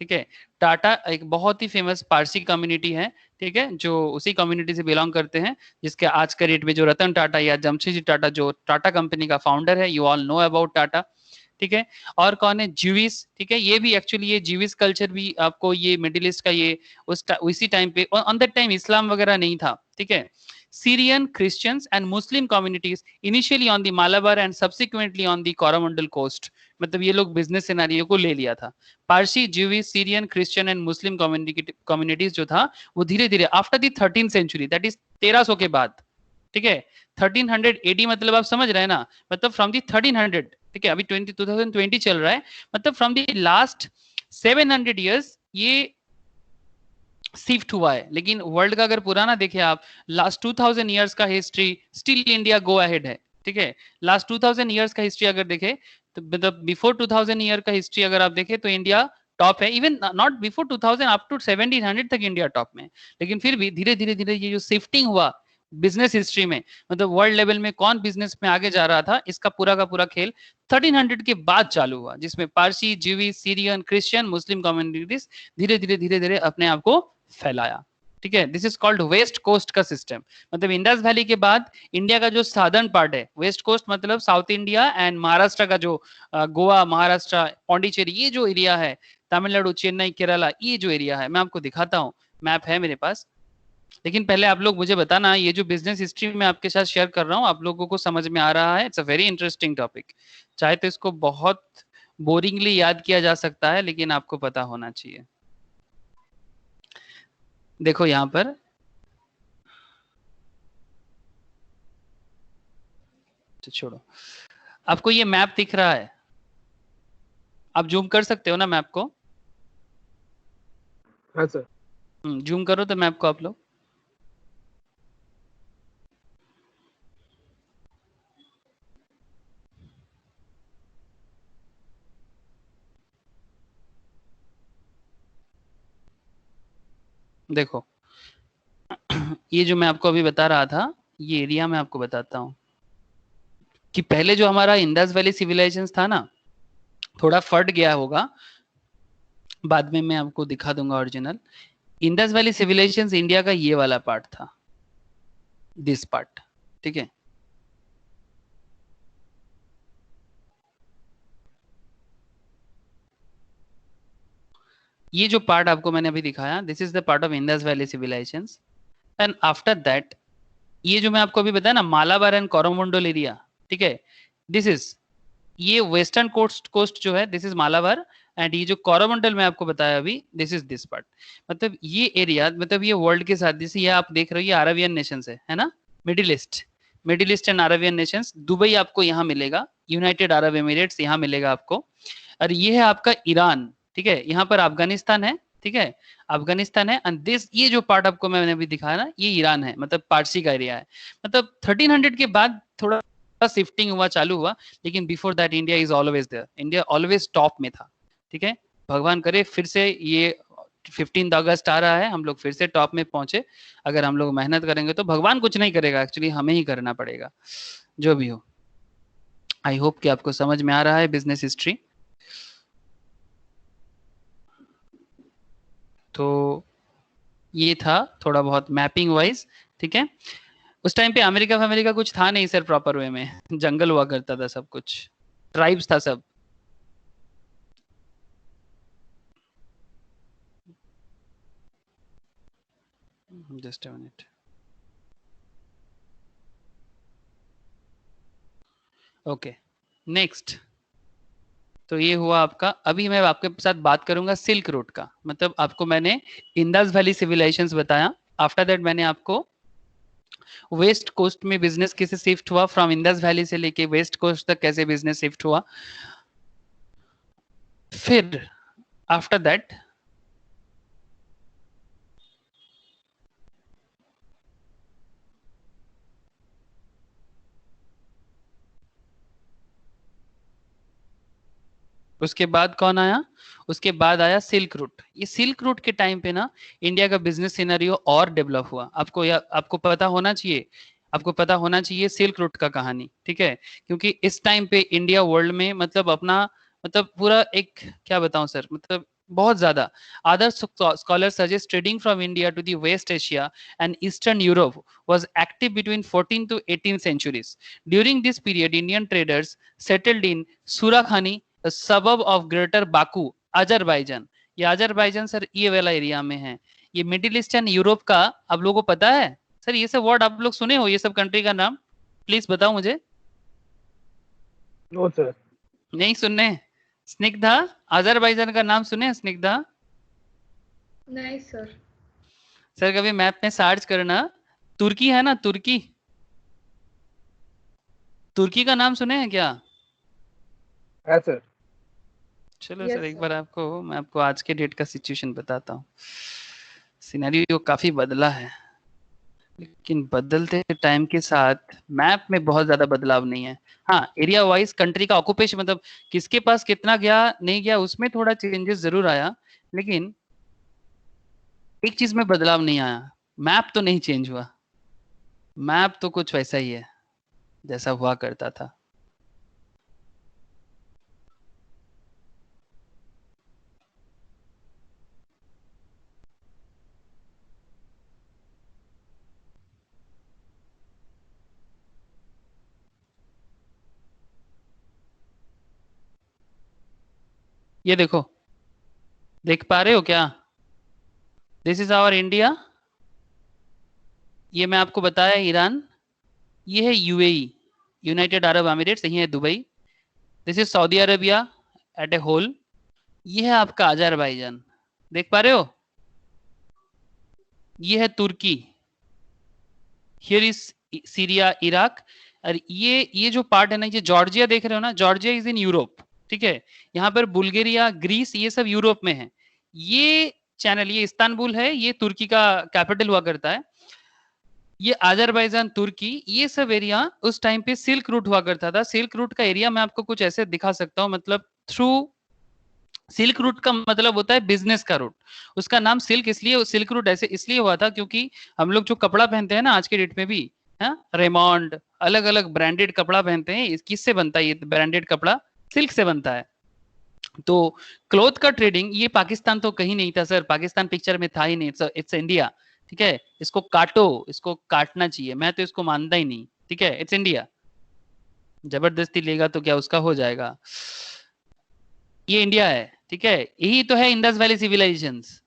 Speaker 1: ठीक है, टाटा एक बहुत ही फेमस पारसी कम्युनिटी है, ठीक है, जो उसी कम्युनिटी से बिलोंग करते हैं, जिसके आज के डेट में जो रतन टाटा या जमशेदजी टाटा जो टाटा कंपनी का फाउंडर है, you all know about Tata, ठीक है। और कौन है, ज्यूइश, ठीक है, ये भी एक्चुअली ये ज्यूइश कल्चर भी आपको ये मिडिल ईस्ट का ये उसी टाइम पे, ऑन दैट टाइम इस्लाम वगैरह नहीं था, ठीक है। Syrian Christians and Muslim communities initially on the Malabar and subsequently on the Coromandel coast। मतलब ये लोग बिजनेस सिनेरियो को ले लिया था। Parsi, Jewish, Syrian, Christian and Muslim communities जो था वो धीरे धीरे after the 13th century, that is 1300 के बाद, ठीक है, 1300 AD, मतलब आप समझ रहे हैं ना, मतलब फ्रॉम दी 1300, ठीक है, अभी 2020 चल रहा है, मतलब फ्रॉम दी लास्ट 700 ईयर्स ये शिफ्ट हुआ है। लेकिन वर्ल्ड का अगर पुराना देखें आप, लास्ट 2000 ईयर्स का history still India go ahead है, ठीक है। लास्ट 2000 ईयर्स का हिस्ट्री अगर देखें तो मतलब बिफोर 2000 ईयर का हिस्ट्री अगर आप देखें तो इंडिया टॉप है, even not before 2000 up to 1700 तक इंडिया टॉप में। लेकिन फिर भी धीरे धीरे धीरे ये जो शिफ्टिंग हुआ बिजनेस हिस्ट्री में, मतलब वर्ल्ड लेवल में कौन बिजनेस में आगे जा रहा था, इसका पूरा का पूरा खेल 1300 के बाद चालू हुआ, जिसमें पारसी, ज्यूइश, सीरियन, क्रिश्चियन, मुस्लिम कम्युनिटीज धीरे धीरे धीरे धीरे अपने आप को फैलाया, ठीक है। This is called west coast का सिस्टम। मतलब इंडस वैली के बाद इंडिया का जो सादर्न पार्ट है, वेस्ट कोस्ट मतलब साउथ इंडिया एंड महाराष्ट्र का जो गोवा, महाराष्ट्र, पौंडीचेरी, ये जो एरिया है, तमिलनाडु, चेन्नई, केरला, ये जो एरिया है, मैं आपको दिखाता हूँ, मैप है मेरे पास, लेकिन पहले आप लोग मुझे बताना, ये जो बिजनेस हिस्ट्री मैं आपके साथ शेयर कर रहा हूँ आप लोगों को समझ में आ रहा है? It's a very interesting topic. चाहे तो इसको बहुत बोरिंगली याद किया जा सकता है, लेकिन आपको पता होना चाहिए। देखो यहाँ पर तो छोड़ो, आपको ये मैप दिख रहा है? आप जूम कर सकते हो ना मैप को?
Speaker 3: हाँ सर।
Speaker 1: जूम करो तो मैप को आप लोग। देखो ये जो मैं आपको अभी बता रहा था, ये एरिया मैं आपको बताता हूँ कि पहले जो हमारा इंडस वैली सिविलाइजेशन था ना, थोड़ा फट गया होगा, बाद में मैं आपको दिखा दूंगा original. Indus Valley civilisation India का ये वाला पार्ट था, दिस पार्ट, ठीक है। ये जो पार्ट आपको मैंने अभी दिखाया, this is the part of Indus Valley civilisation. And after that ये जो मैं आपको अभी बताया ना, मालाबार एंड कोरोमंडल एरिया, ठीक है, दिस इज, ये वेस्टर्न कोस्ट जो है, दिस इज मालाबार। एंड ये जो कोरोमंडल मैं आपको बताया अभी, दिस इज दिस पार्ट। मतलब ये एरिया, मतलब ये वर्ल्ड के साथ, जैसे ये आप देख रहे हो, ये अरबियन नेशन है ना, middle east, middle East and Arabian Nations. Dubai आपको यहाँ मिलेगा, यूनाइटेड अरब एमिरेट्स यहाँ मिलेगा आपको। और ये है आपका ईरान, ठीक है, यहाँ पर अफगानिस्तान है, ठीक है, अफगानिस्तान है। एंड दिस, ये जो पार्ट आपको मैंने अभी दिखाया ना, ये ईरान है, मतलब पारसी का एरिया है। मतलब 1300 के बाद थोड़ा शिफ्टिंग हुआ, चालू हुआ, लेकिन before that India is always there, India always top में था, ठीक है। भगवान करे फिर से ये 15 अगस्त आ रहा है, हम लोग फिर से टॉप में पहुंचे। अगर हम लोग मेहनत करेंगे तो भगवान कुछ नहीं करेगा, एक्चुअली हमें ही करना पड़ेगा, जो भी हो। आई होप कि आपको समझ में आ रहा है बिजनेस हिस्ट्री। तो ये था थोड़ा बहुत मैपिंग वाइज, ठीक है। उस टाइम पे अमेरिका अमेरिका कुछ था नहीं सर प्रॉपर वे में, जंगल हुआ करता था, सब कुछ ट्राइब्स था सब। Just a minute. Okay, next. तो ये हुआ आपका। अभी मैं आपके साथ बात करूंगा सिल्क रूट का। मतलब आपको मैंने इंडस वैली सिविलाइजेशंस बताया, आफ्टर दैट मैंने आपको वेस्ट कोस्ट में बिजनेस कैसे शिफ्ट हुआ, फ्रॉम इंडस वैली से लेके वेस्ट कोस्ट तक कैसे बिजनेस शिफ्ट हुआ। फिर आफ्टर दैट उसके बाद कौन आया? उसके बाद आया सिल्क रूट। ये सिल्क रूट के टाइम पे ना इंडिया का बिजनेस सिनेरियो और डेवलप हुआ। आपको पता होना चाहिए, आपको पता होना चाहिए सिल्क रूट का कहानी, ठीक है। क्योंकि इस टाइम पे इंडिया वर्ल्ड में मतलब अपना, मतलब पूरा एक, क्या बताऊं सर, मतलब बहुत ज्यादा। Other scholars suggest trading from India to the West Asia and Eastern Europe was active between 14th to 18th centuries. During this period, Indian traders settled in Surakhani, सबब ऑफ ग्रेटर बाकू, अजरबैजान। ये Azerbaijan sir ये वाला area में है। ये middle East and Europe का, आप लोगों को पता है सर? ये सब वर्ड आप लोग सुने हो, ये सब कंट्री का नाम प्लीज बताओ मुझे।
Speaker 3: No sir.
Speaker 1: नहीं सुनने? स्निग्धा, अजरबैजान का नाम सुने हैं स्निग्धा?
Speaker 6: नहीं सर।
Speaker 1: सर कभी मैप में सर्च करना, तुर्की है ना, तुर्की, तुर्की का नाम सुने हैं क्या?
Speaker 3: है सर।
Speaker 1: चलो
Speaker 6: Yes,
Speaker 1: सर एक
Speaker 6: sir.
Speaker 1: बार आपको, मैं आपको आज के डेट का सिचुएशन बताता हूँ। सिनेरियो काफी बदला है, लेकिन बदलते टाइम के साथ मैप में बहुत ज्यादा बदलाव नहीं है। हाँ, एरिया वाइज कंट्री का ऑक्यूपेशन, मतलब किसके पास कितना गया नहीं गया, उसमें थोड़ा चेंजेस जरूर आया, लेकिन एक चीज में बदलाव नहीं आया, मैप तो नहीं चेंज हुआ। मैप तो कुछ वैसा ही है जैसा हुआ करता था। ये देखो, देख पा रहे हो क्या? दिस इज आवर इंडिया, ये मैं आपको बताया ईरान, ये है यूएई, यूनाइटेड अरब एमिरेट्स, यही है Dubai, this is Saudi Arabia at a whole, ये है आपका अजरबैजान, देख पा रहे हो, ये है तुर्की, हियर इज सीरिया इराक, और ये जो पार्ट है ना, ये जॉर्जिया देख रहे हो ना, जॉर्जिया इज इन यूरोप, ठीक है, यहाँ पर बुल्गारिया ग्रीस ये सब यूरोप में है, ये चैनल, ये इस्तांबुल है, ये तुर्की का कैपिटल हुआ करता है, ये अजरबैजान तुर्की, ये सब एरिया उस टाइम पे सिल्क रूट हुआ करता था। सिल्क रूट का एरिया मैं आपको कुछ ऐसे दिखा सकता हूँ, मतलब थ्रू सिल्क रूट का मतलब होता है बिजनेस का रूट, उसका नाम सिल्क इसलिए, सिल्क रूट ऐसे इसलिए हुआ था क्योंकि हम लोग जो कपड़ा पहनते हैं ना आज के डेट में भी, हाँ, रेमॉन्ड, अलग अलग ब्रांडेड कपड़ा पहनते हैं, किससे बनता है ये ब्रांडेड कपड़ा? सिल्क से बनता है। तो क्लोथ का ट्रेडिंग, ये पाकिस्तान तो कहीं नहीं था सर, पाकिस्तान पिक्चर में था ही नहीं, इट्स इंडिया, ठीक है, इसको काटो, इसको काटना चाहिए, मैं तो इसको मानता ही नहीं, ठीक है, इट्स इंडिया, जबरदस्ती लेगा तो क्या उसका हो जाएगा, ये इंडिया है, ठीक है, यही तो है Indus valley civilisations,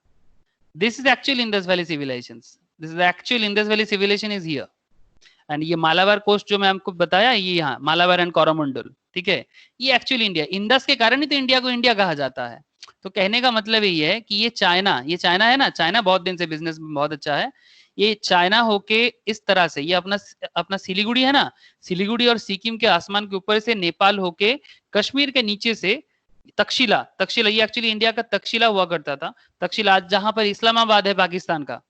Speaker 1: this is actual Indus valley civilisations, this is actual Indus Valley civilisation is here, and ये मालाबार कोस्ट जो मैं आपको बताया, ये यहाँ मालाबार एंड कोरोमंडल, ठीक है, ये एक्चुअली इंडिया, इंडस के कारण ही तो इंडिया को इंडिया कहा जाता है। तो कहने का मतलब यही है कि ये चाइना है ना, चाइना बहुत दिन से बिजनेस में बहुत अच्छा है, ये चाइना होके इस तरह से, ये अपना सिलीगुड़ी है ना, सिलीगुड़ी और सिक्किम के आसमान के ऊपर से नेपाल होके कश्मीर के नीचे से तक्षशिला, ये एक्चुअली इंडिया का तक्षशिला हुआ करता था, तक्षशिला आज जहां पर इस्लामाबाद है पाकिस्तान का,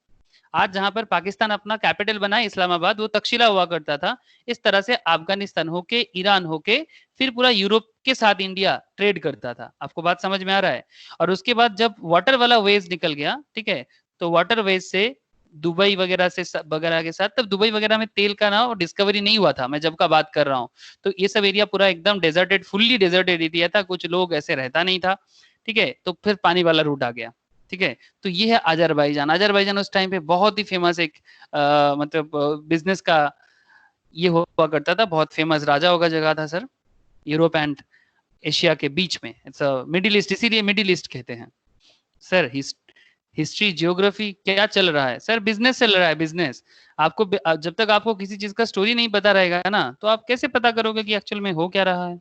Speaker 1: आज जहां पर पाकिस्तान अपना कैपिटल बना है इस्लामाबाद, वो तक्षशिला हुआ करता था। इस तरह से अफगानिस्तान होके, ईरान होके, फिर पूरा यूरोप के साथ इंडिया ट्रेड करता था। आपको बात समझ में आ रहा है? और उसके बाद जब वाटर वाला वेज निकल गया, ठीक है, तो वाटर वेज से दुबई वगैरह से वगैरह के साथ, तब दुबई वगैरह में तेल का ना डिस्कवरी नहीं हुआ था, मैं जब का बात कर रहा हूँ, तो ये सब एरिया पूरा एकदम डेजर्टेड, फुल्ली डेजर्टेड एरिया था, कुछ लोग ऐसे रहता नहीं था, ठीक है, तो फिर पानी वाला रूट आ गया, ठीक है, तो ये है अजरबैजान। अजरबैजान उस टाइम पे बहुत ही फेमस एक मतलब बिजनेस का ये हुआ करता था, बहुत फेमस राजाओं का जगह था सर, यूरोप एंड एशिया के बीच में, इट्स मिडिल ईस्ट, इसीलिए मिडिल ईस्ट कहते हैं सर। हिस्ट्री जियोग्राफी क्या चल रहा है सर? बिजनेस चल रहा है, बिजनेस। आपको जब तक आपको किसी चीज का स्टोरी नहीं पता रहेगा ना, तो आप कैसे पता करोगे कि एक्चुअल में हो क्या रहा है?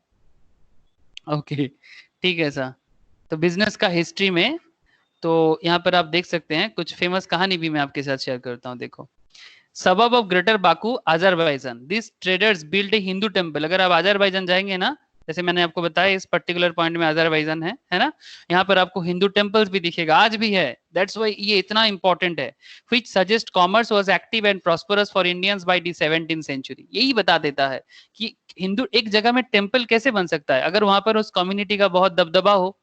Speaker 1: ओके, ठीक है सर। तो बिजनेस का हिस्ट्री में, तो यहाँ पर आप देख सकते हैं कुछ फेमस कहानी भी मैं आपके साथ शेयर करता हूँ। देखो, सबब of greater Baku Azerbaijan, this traders build a Hindu temple. अगर आप अजरबैजान जाएंगे ना, जैसे मैंने आपको बताया इस पर्टिकुलर पॉइंट में अजरबैजान है ना, यहाँ पर आपको हिंदू टेम्पल्स भी दिखेगा, आज भी है, दैट्स व्हाई ये इतना इंपॉर्टेंट है। Which suggest commerce was active and prosperous for Indians by the 17th century. यही बता देता है कि हिंदू एक जगह में टेम्पल कैसे बन सकता है, अगर वहां पर उस कम्युनिटी का बहुत दबदबा हो,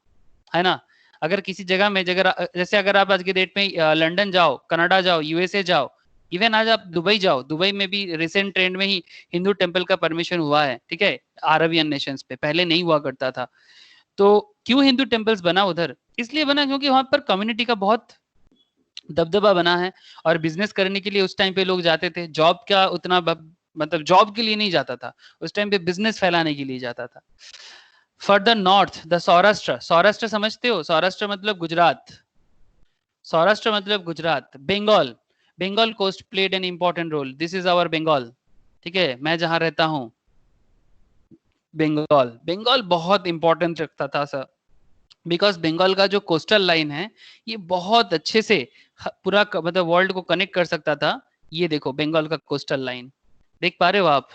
Speaker 1: है ना। अगर किसी जगह में, जैसे अगर आप आज के डेट में लंदन जाओ, कनाडा जाओ, यूएसए जाओ, इवन आज आप दुबई जाओ, दुबई में भी रिसेंट ट्रेंड में ही हिंदू टेम्पल का परमिशन हुआ है, ठीक है, अरबियन नेशंस पे, पहले नहीं हुआ करता था। तो क्यों हिंदू टेम्पल्स बना उधर? इसलिए बना क्योंकि वहां पर कम्युनिटी का बहुत दबदबा बना है, और बिजनेस करने के लिए उस टाइम पे लोग जाते थे, जॉब का उतना मतलब जॉब के लिए नहीं जाता था उस टाइम पे, बिजनेस फैलाने के लिए जाता था। Further north the Saurashtra, Saurashtra समझते हो? सौराष्ट्र मतलब गुजरात, सौराष्ट्र मतलब Gujarat. Bengal, Bengal coast played an important role, this is our Bengal, ठीक है, मैं जहां रहता हूं बंगाल, बंगाल बहुत इंपॉर्टेंट रखता था सर, बिकॉज बंगाल का जो कोस्टल लाइन है ये बहुत अच्छे से पूरा मतलब वर्ल्ड को कनेक्ट कर सकता था। ये देखो बंगाल का कोस्टल लाइन, देख पा रहे हो आप?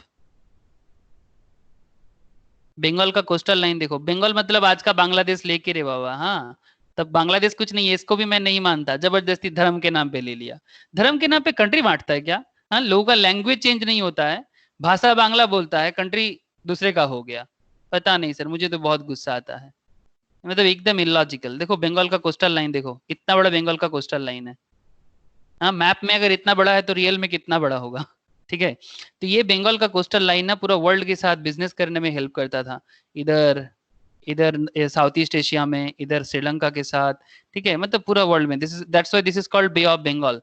Speaker 1: बंगाल का कोस्टल लाइन देखो, बंगाल मतलब आज का बांग्लादेश लेके रे बाबा, हाँ, तब बांग्लादेश कुछ नहीं है, इसको भी मैं नहीं मानता, जबरदस्ती धर्म के नाम पे ले लिया। धर्म के नाम पे कंट्री बांटता है क्या? हाँ, लोगों का लैंग्वेज चेंज नहीं होता है, भाषा बांग्ला बोलता है, कंट्री दूसरे का हो गया। पता नहीं सर, मुझे तो बहुत गुस्सा आता है, मतलब एकदम इलॉजिकल। देखो बंगाल का कोस्टल लाइन देखो, इतना बड़ा बंगाल का कोस्टल लाइन है, हाँ, मैप में अगर इतना बड़ा है तो रियल में कितना बड़ा होगा, ठीक है। तो ये बंगाल का कोस्टल लाइन ना पूरा वर्ल्ड के साथ बिजनेस करने में हेल्प करता था, इधर इधर साउथ ईस्ट एशिया में, इधर श्रीलंका के साथ, ठीक है, मतलब पूरा वर्ल्ड में, this is that's why this is called Bay of Bengal,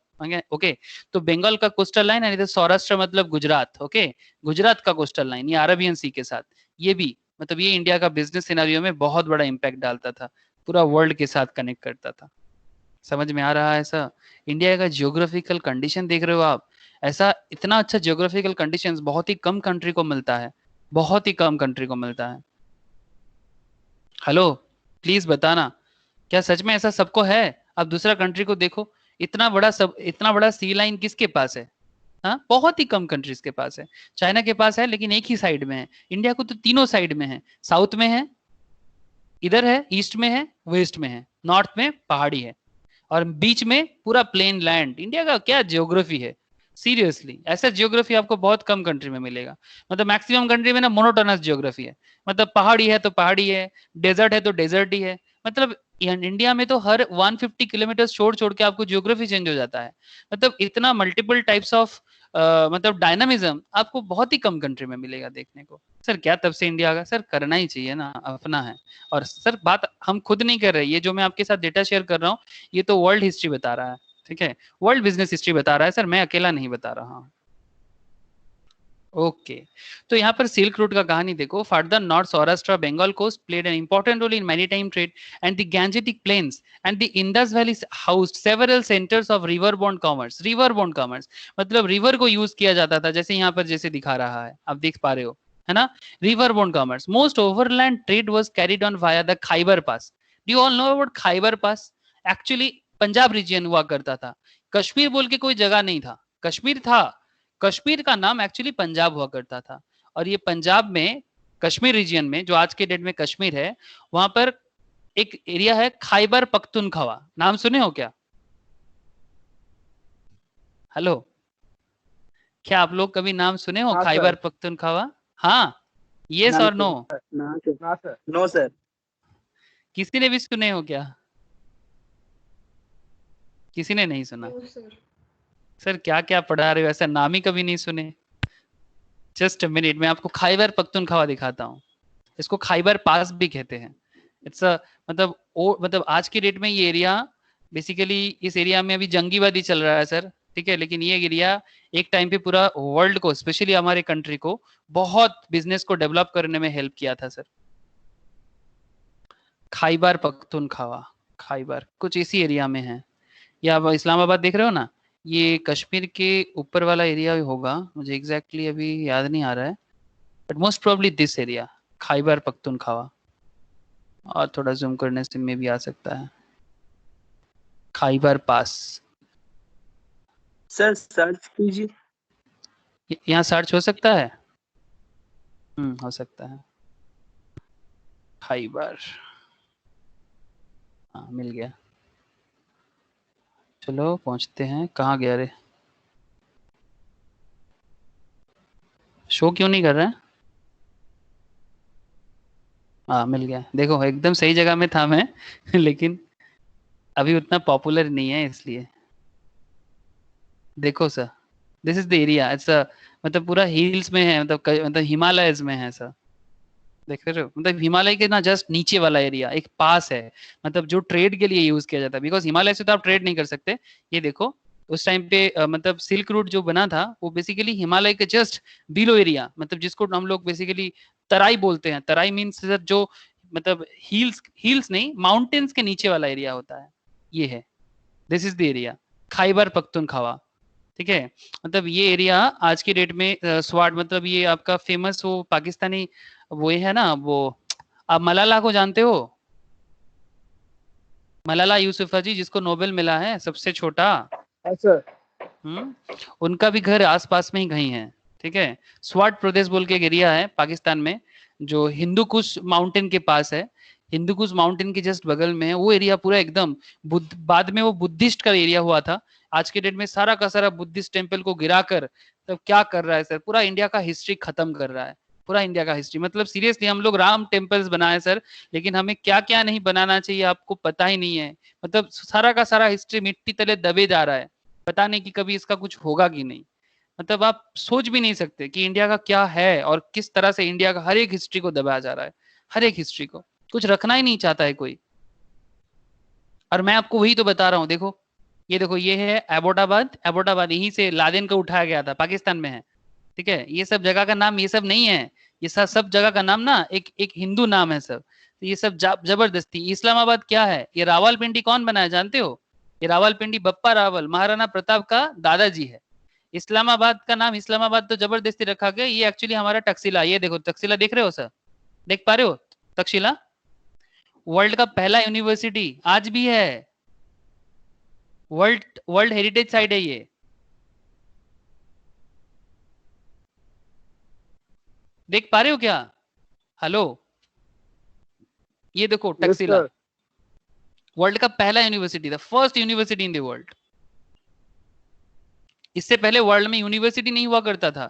Speaker 1: okay. तो बंगाल का कोस्टल लाइन, इधर सौराष्ट्र मतलब गुजरात, ओके, गुजरात का कोस्टल लाइन ये अरेबियन सी के साथ, ये भी मतलब ये इंडिया का बिजनेस सिनेरियो में बहुत बड़ा इंपैक्ट डालता था, पूरा वर्ल्ड के साथ कनेक्ट करता था। समझ में आ रहा है सर? इंडिया का जियोग्राफिकल कंडीशन देख रहे हो आप, ऐसा इतना अच्छा जियोग्राफिकल कंडीशंस बहुत ही कम कंट्री को मिलता है, बहुत ही कम कंट्री को मिलता है। हेलो, प्लीज बताना, क्या सच में ऐसा सबको है? अब दूसरा कंट्री को देखो, इतना बड़ा सी लाइन किसके पास है? हाँ, बहुत ही कम कंट्रीज के पास है। चाइना के पास है लेकिन एक ही साइड में है, इंडिया को तो तीनों साइड में है, साउथ में है, इधर है, ईस्ट में है, वेस्ट में है, नॉर्थ में पहाड़ी है, और बीच में पूरा प्लेन लैंड। इंडिया का क्या जियोग्राफी है, सीरियसली ऐसा जियोग्राफी आपको बहुत कम कंट्री में मिलेगा। मतलब मैक्सिमम कंट्री में ना मोनोटोनस जियोग्राफी है, मतलब पहाड़ी है तो पहाड़ी है, डेजर्ट है तो डेजर्ट ही है। मतलब इंडिया में तो हर 150 किलोमीटर छोड़ छोड़ के आपको जियोग्राफी चेंज हो जाता है। मतलब इतना मल्टीपल टाइप्स ऑफ मतलब डायनामिज्म आपको बहुत ही कम कंट्री में मिलेगा देखने को। सर क्या तब से इंडिया का सर करना ही चाहिए ना, अपना है। और सर बात हम खुद नहीं कर रहे, ये जो मैं आपके साथ डेटा शेयर कर रहा हूँ ये तो वर्ल्ड हिस्ट्री बता रहा है, ठीक है, वर्ल्ड बिजनेस हिस्ट्री बता रहा है सर, मैं अकेला नहीं बता रहा हूँ। ओके, तो यहाँ पर सिल्क रूट का कहानी देखो। Further north Saurashtra Bengal coast played an important role in maritime trade and the Gangetic plains and the Indus Valley housed several centres of river borne commerce. River borne commerce मतलब river को use किया जाता था, जैसे यहाँ पर जैसे दिखा रहा है, आप देख पा रहे हो, है ना, river borne commerce. Most overland trade was carried on via the Khyber Pass. Do you all know about Khyber Pass? Actually Punjab region हुआ करता था, कश्मीर बोल के कोई जगह नहीं था, कश्मीर था, कश्मीर का नाम एक्चुअली पंजाब हुआ करता था। और ये पंजाब में कश्मीर रीजन में, जो आज के डेट में कश्मीर है, वहां पर एक एरिया है खाइबर पख्तूनख्वा, नाम सुने हो क्या? हेलो, क्या आप लोग कभी नाम सुने हो
Speaker 3: हाँ,
Speaker 1: खाइबर
Speaker 3: सर।
Speaker 1: पख्तूनख्वा? हाँ, यस और नो?
Speaker 3: ना सर।
Speaker 2: No sir.
Speaker 1: किसी ने भी सुने हो क्या? किसी ने नहीं सुना?
Speaker 6: No, sir.
Speaker 1: सर क्या क्या पढ़ा रहे हो, ऐसा नाम ही कभी नहीं सुने? जस्ट अ मिनट, मैं आपको खाइबर पख्तूनख्वा दिखाता हूँ। इसको खाइबर पास भी कहते हैं। इट्स अ मतलब आज की डेट में ये एरिया बेसिकली, इस एरिया में अभी जंगीवादी चल रहा है सर, ठीक है, लेकिन ये एरिया एक टाइम पे पूरा वर्ल्ड को, स्पेशली हमारे कंट्री को, बहुत बिजनेस को डेवलप करने में हेल्प किया था सर। खाइबर पख्तूनख्वा, खाइबर कुछ इसी एरिया में है। ये आप इस्लामाबाद देख रहे हो ना, ये कश्मीर के ऊपर वाला एरिया होगा, मुझे एग्जैक्टली अभी याद नहीं आ रहा है, but most probably this area, Khyber Pakhtunkhwa. और थोड़ा जूम करने से में भी आ सकता है, खाइबर पास।
Speaker 2: सर सर्च कीजिए।
Speaker 1: यहाँ सर्च हो सकता है? हो सकता है, खाइबर, हाँ मिल गया। चलो पहुंचते हैं, कहाँ गया रे, शो क्यों नहीं कर रहा है? हाँ मिल गया, देखो एकदम सही जगह में था मैं लेकिन अभी उतना पॉपुलर नहीं है इसलिए। देखो sir, this is the area, it's मतलब पूरा हिल्स में है, मतलब हिमालयज में है सर, देख रहे हो, मतलब हिमालय के ना जस्ट नीचे वाला एरिया एक पास है, मतलब जो ट्रेड के लिए यूज किया जाता है, बिकॉज हिमालय से तो आप ट्रेड नहीं कर सकते। ये देखो, उस टाइम पे मतलब सिल्क रूट जो बना था वो बेसिकली हिमालय के जस्ट बिलो एरिया, मतलब जिसको हम लोग बेसिकली तराई बोलते हैं। तराई मीन्स जो मतलब हिल्स, हिल्स नहीं, माउंटेन्स के नीचे वाला एरिया होता है, ये है, this is the area Khyber Pakhtunkhwa, ठीक है। मतलब ये एरिया आज की डेट में स्वाट, मतलब ये आपका फेमस वो पाकिस्तानी वो है ना, वो आप मलाला को जानते हो? मलाला यूसुफजई, जिसको नोबेल मिला है सबसे छोटा,
Speaker 3: हाँ सर।
Speaker 1: उनका भी घर आसपास में ही कहीं है, ठीक है। स्वाट प्रदेश बोल के एक एरिया है पाकिस्तान में, जो हिंदू कुश माउंटेन के पास है, हिंदू कुश माउंटेन के जस्ट बगल में है वो एरिया, पूरा एकदम बाद में वो बुद्धिस्ट का एरिया हुआ था। आज के डेट में सारा का सारा बुद्धिस्ट टेम्पल को गिराकर तब क्या कर रहा है सर, पूरा इंडिया का हिस्ट्री खत्म कर रहा है, पूरा इंडिया का हिस्ट्री। मतलब सीरियसली हम लोग राम टेम्पल्स बनाए सर, लेकिन हमें क्या क्या नहीं बनाना चाहिए आपको पता ही नहीं है। मतलब सारा का सारा हिस्ट्री मिट्टी तले दबे जा रहा है, पता नहीं कि कभी इसका कुछ होगा कि नहीं। मतलब आप सोच भी नहीं सकते कि इंडिया का क्या है और किस तरह से इंडिया का हर एक हिस्ट्री को दबाया जा रहा है, हर एक हिस्ट्री को कुछ रखना ही नहीं चाहता है कोई। और मैं आपको वही तो बता रहा हूँ, देखो ये देखो, ये है एबोटाबाद, एबोटाबाद यहीं से लादेन को उठाया गया था, पाकिस्तान में है, ठीक है। ये सब जगह का नाम ये सब नहीं है, ये सब जगह का नाम ना एक एक हिंदू नाम है सब, तो ये सब जबरदस्ती। इस्लामाबाद क्या है, ये रावलपिंडी कौन बनाया जानते हो? ये रावलपिंडी बप्पा रावल, महाराणा प्रताप का दादाजी है। इस्लामाबाद का नाम इस्लामाबाद तो जबरदस्ती रखा गया, ये एक्चुअली हमारा तक्षशिला। ये देखो तक्षशिला, देख रहे हो सर, देख पा रहे हो तक्षशिला? वर्ल्ड का पहला यूनिवर्सिटी आज भी है, वर्ल्ड वर्ल्ड हेरिटेज साइट है ये। देख पा रहे हो क्या? हेलो, ये देखो
Speaker 3: Yes,
Speaker 1: टक्सिला,
Speaker 3: sir.
Speaker 1: वर्ल्ड का पहला यूनिवर्सिटी था, first university in the world. इससे पहले वर्ल्ड में यूनिवर्सिटी नहीं हुआ करता था,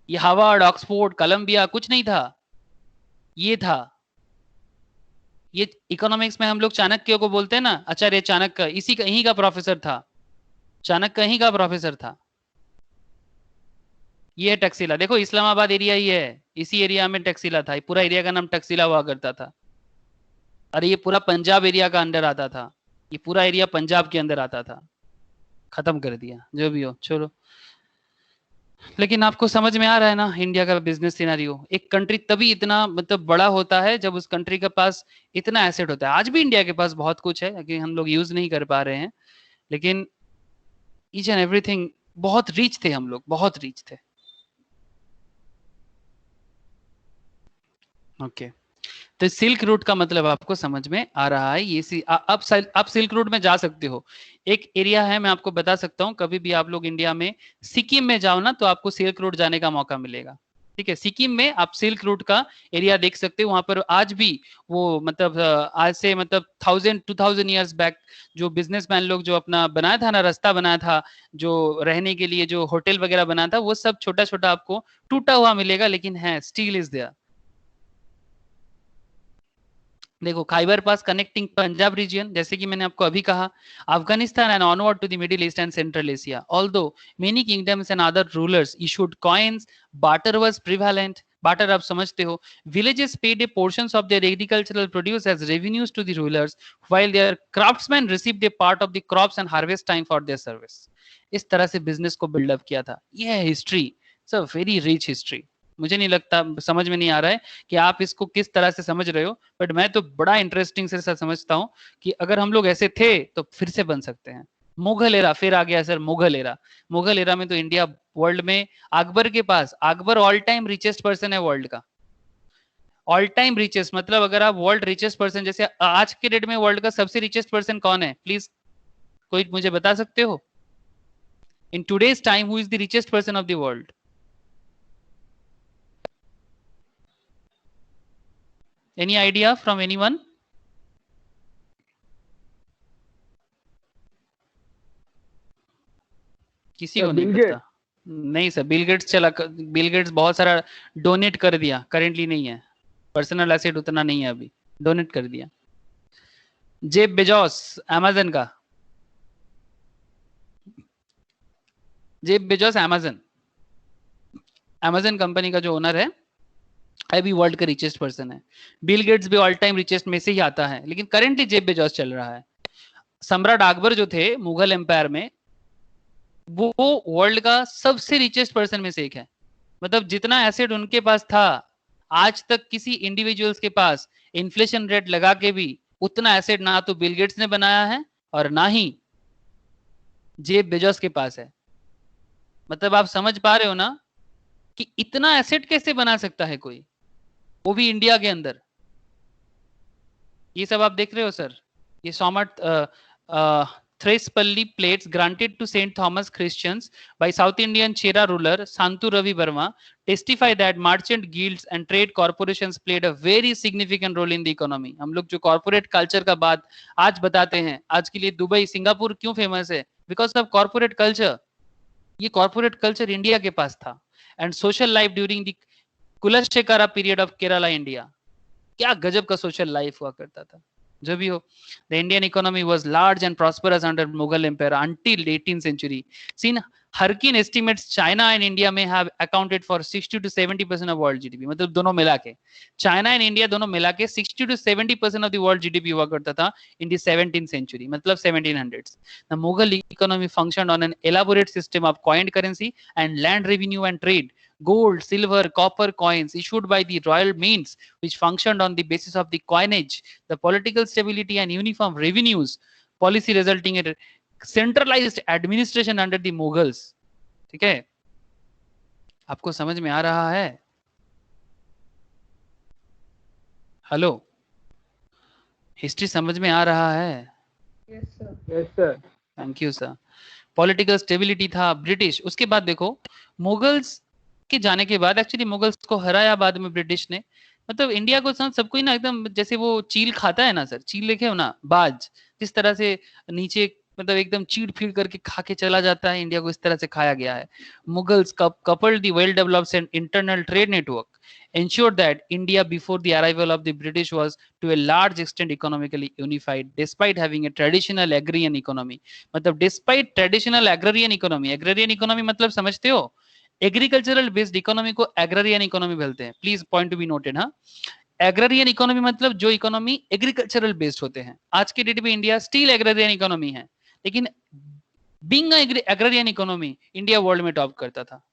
Speaker 1: ये हार्वर्ड, ऑक्सफोर्ड, कोलंबिया कुछ नहीं था, ये था। ये इकोनॉमिक्स में हम लोग चाणक्य को बोलते हैं ना, आचार्य चाणक्य, इसी का यहीं का प्रोफेसर था, चाणक्य यहीं का प्रोफेसर था। ये है टक्सिला, देखो इस्लामाबाद एरिया ही है, इसी एरिया में टक्सिला था, पूरा एरिया का नाम टक्सिला हुआ करता था। अरे ये पूरा पंजाब एरिया का अंडर आता था, ये पूरा एरिया पंजाब के अंदर आता था। खत्म कर दिया, जो भी हो छोड़ो। लेकिन आपको समझ में आ रहा है ना इंडिया का बिजनेस सिनेरियो? एक कंट्री तभी इतना मतलब बड़ा होता है जब उस कंट्री के पास इतना एसेट होता है। आज भी इंडिया के पास बहुत कुछ है कि हम लोग यूज नहीं कर पा रहे हैं, लेकिन ईच एंड एवरीथिंग बहुत रिच थे हम लोग, बहुत रिच थे। ओके, तो सिल्क रूट का मतलब आपको समझ में आ रहा है। ये आप सिल्क रूट में जा सकते हो। एक एरिया है, मैं आपको बता सकता हूँ, कभी भी आप लोग इंडिया में सिक्किम में जाओ ना, तो आपको सिल्क रूट जाने का मौका मिलेगा। ठीक है, सिक्किम में आप सिल्क रूट का एरिया देख सकते हो। वहां पर आज भी वो मतलब आज से मतलब 1000-2000 ईयर्स बैक जो बिजनेसमैन लोग जो अपना बनाया था ना, रास्ता बनाया था, जो रहने के लिए जो होटल वगैरह बनाया था, वो सब छोटा छोटा आपको टूटा हुआ मिलेगा, लेकिन है स्टील इज देयर। देखो Khyber Pass connecting Punjab region, जैसे कि मैंने आपको अभी कहा, Afghanistan and onward to the Middle East and Central Asia. Although many kingdoms and other rulers issued coins, barter was prevalent. Barter आप समझते हो, villages paid a portions of their agricultural produce as revenues to the rulers while their craftsmen received a part of the crops and harvest time for their service। इस तरह से business को buildup किया था। यह है history, it's a very rich history. मुझे नहीं लगता, समझ में नहीं आ रहा है कि आप इसको किस तरह से समझ रहे हो, बट मैं तो बड़ा इंटरेस्टिंग से समझता हूँ कि अगर हम लोग ऐसे थे तो फिर से बन सकते हैं। मुगल एरा फिर आ गया sir, Mughal era. Mughal era में तो इंडिया वर्ल्ड में अकबर के पास, Akbar all time richest person है वर्ल्ड का, ऑल टाइम रिचेस्ट। मतलब अगर आप वर्ल्ड रिचेस्ट पर्सन, जैसे आज के डेट में वर्ल्ड का सबसे रिचेस्ट पर्सन कौन है, प्लीज कोई मुझे बता सकते हो? In today's time who is the richest person of the world? Any idea from anyone? किसी को नहीं
Speaker 3: बिल
Speaker 1: पता?
Speaker 3: गेट्स।
Speaker 1: नहीं सर, बिल गेट्स चला, बिल गेट्स बहुत सारा डोनेट कर दिया, करेंटली नहीं है, पर्सनल एसेट उतना नहीं है अभी, डोनेट कर दिया। जेब बेजोस अमेज़न का, जेब बेजोस अमेज़न, अमेज़न कंपनी का जो ओनर है अभी वर्ल्ड का रिचेस्ट पर्सन है। बिल गेट्स भी ऑल टाइम रिचेस्ट में से ही आता है, लेकिन करेंटली जेब बेजोस चल रहा है। सम्राट अकबर जो थे मुगल एम्पायर में, वो वर्ल्ड का सबसे रिचेस्ट पर्सन में से एक है। मतलब जितना एसेट उनके पास था, आज तक किसी इंडिविजुअल्स के पास इन्फ्लेशन रेट लगा के भी उतना एसेट ना तो बिल गेट्स ने बनाया है और ना ही जेब बेजोस के पास है। मतलब आप समझ पा रहे हो ना कि इतना एसेट कैसे बना सकता है कोई, वो भी इंडिया के अंदर। ये सब आप देख रहे हो सर, ये सोमट थ्रेसपल्ली plates granted to St. Thomas Christians by South Indian Chera ruler Santu Ravi Verma testify that merchant guilds and trade corporations played a very significant role in the economy। हम लोग जो कॉर्पोरेट कल्चर का बात आज बताते हैं, आज के लिए दुबई सिंगापुर क्यों फेमस है? Because of corporate culture. ये कॉर्पोरेट कल्चर इंडिया के पास था। And social life during the Kulashekhara period of Kerala India, क्या गजब का सोशल लाइफ हुआ करता था। जो भी हो, the Indian economy was large and prosperous under Mughal Empire until 18th century. Seen Harkin estimates China and India may have accounted for 60 to 70% of world GDP। मतलब दोनों मिला के, चाइना एंड इंडिया दोनों मिला के 60 to 70% of the world GDP हुआ करता था in the 17th century, मतलब 1700s। The Mughal economy functioned on an elaborate system of coined currency and land revenue and trade. Gold, silver, copper coins issued by the royal mints, which functioned on the basis of the coinage, the political stability and uniform revenues policy resulting in centralized administration under the Mughals। ठीक है, आपको समझ में आ रहा है? Hello, history समझ में आ रहा है?
Speaker 6: Yes, sir.
Speaker 3: Yes, sir.
Speaker 1: Thank you sir. Political stability था ब्रिटिश। उसके बाद देखो मुगल्स के जाने के बाद, एक्चुअली मुगल्स को हराया बाद में ब्रिटिश ने। मतलब इंडिया को सबको ही ना एकदम जैसे वो चील खाता है ना सर, चील देखे हो ना, बाज जिस तरह से नीचे मतलब एकदम चीड़ फीड़ करके खा के चला जाता है, इंडिया को इस तरह से खाया गया है। Mughals coupled the well developed and internal trade network ensured that India before the arrival of the British was to a large extent economically unified despite having a traditional agrarian economy। मतलब despite traditional agrarian economy, agrarian economy मतलब समझते हो, agricultural based economy को agrarian economy बोलते हैं, please point to be noted. हाँ, agrarian economy मतलब जो इकोनॉमी एग्रीकल्चरल बेस्ड होते हैं। आज के डेट में इंडिया स्टिल एग्रेरियन इकोनॉमी है, लेकिन being agrarian economy India world में टॉप करता था,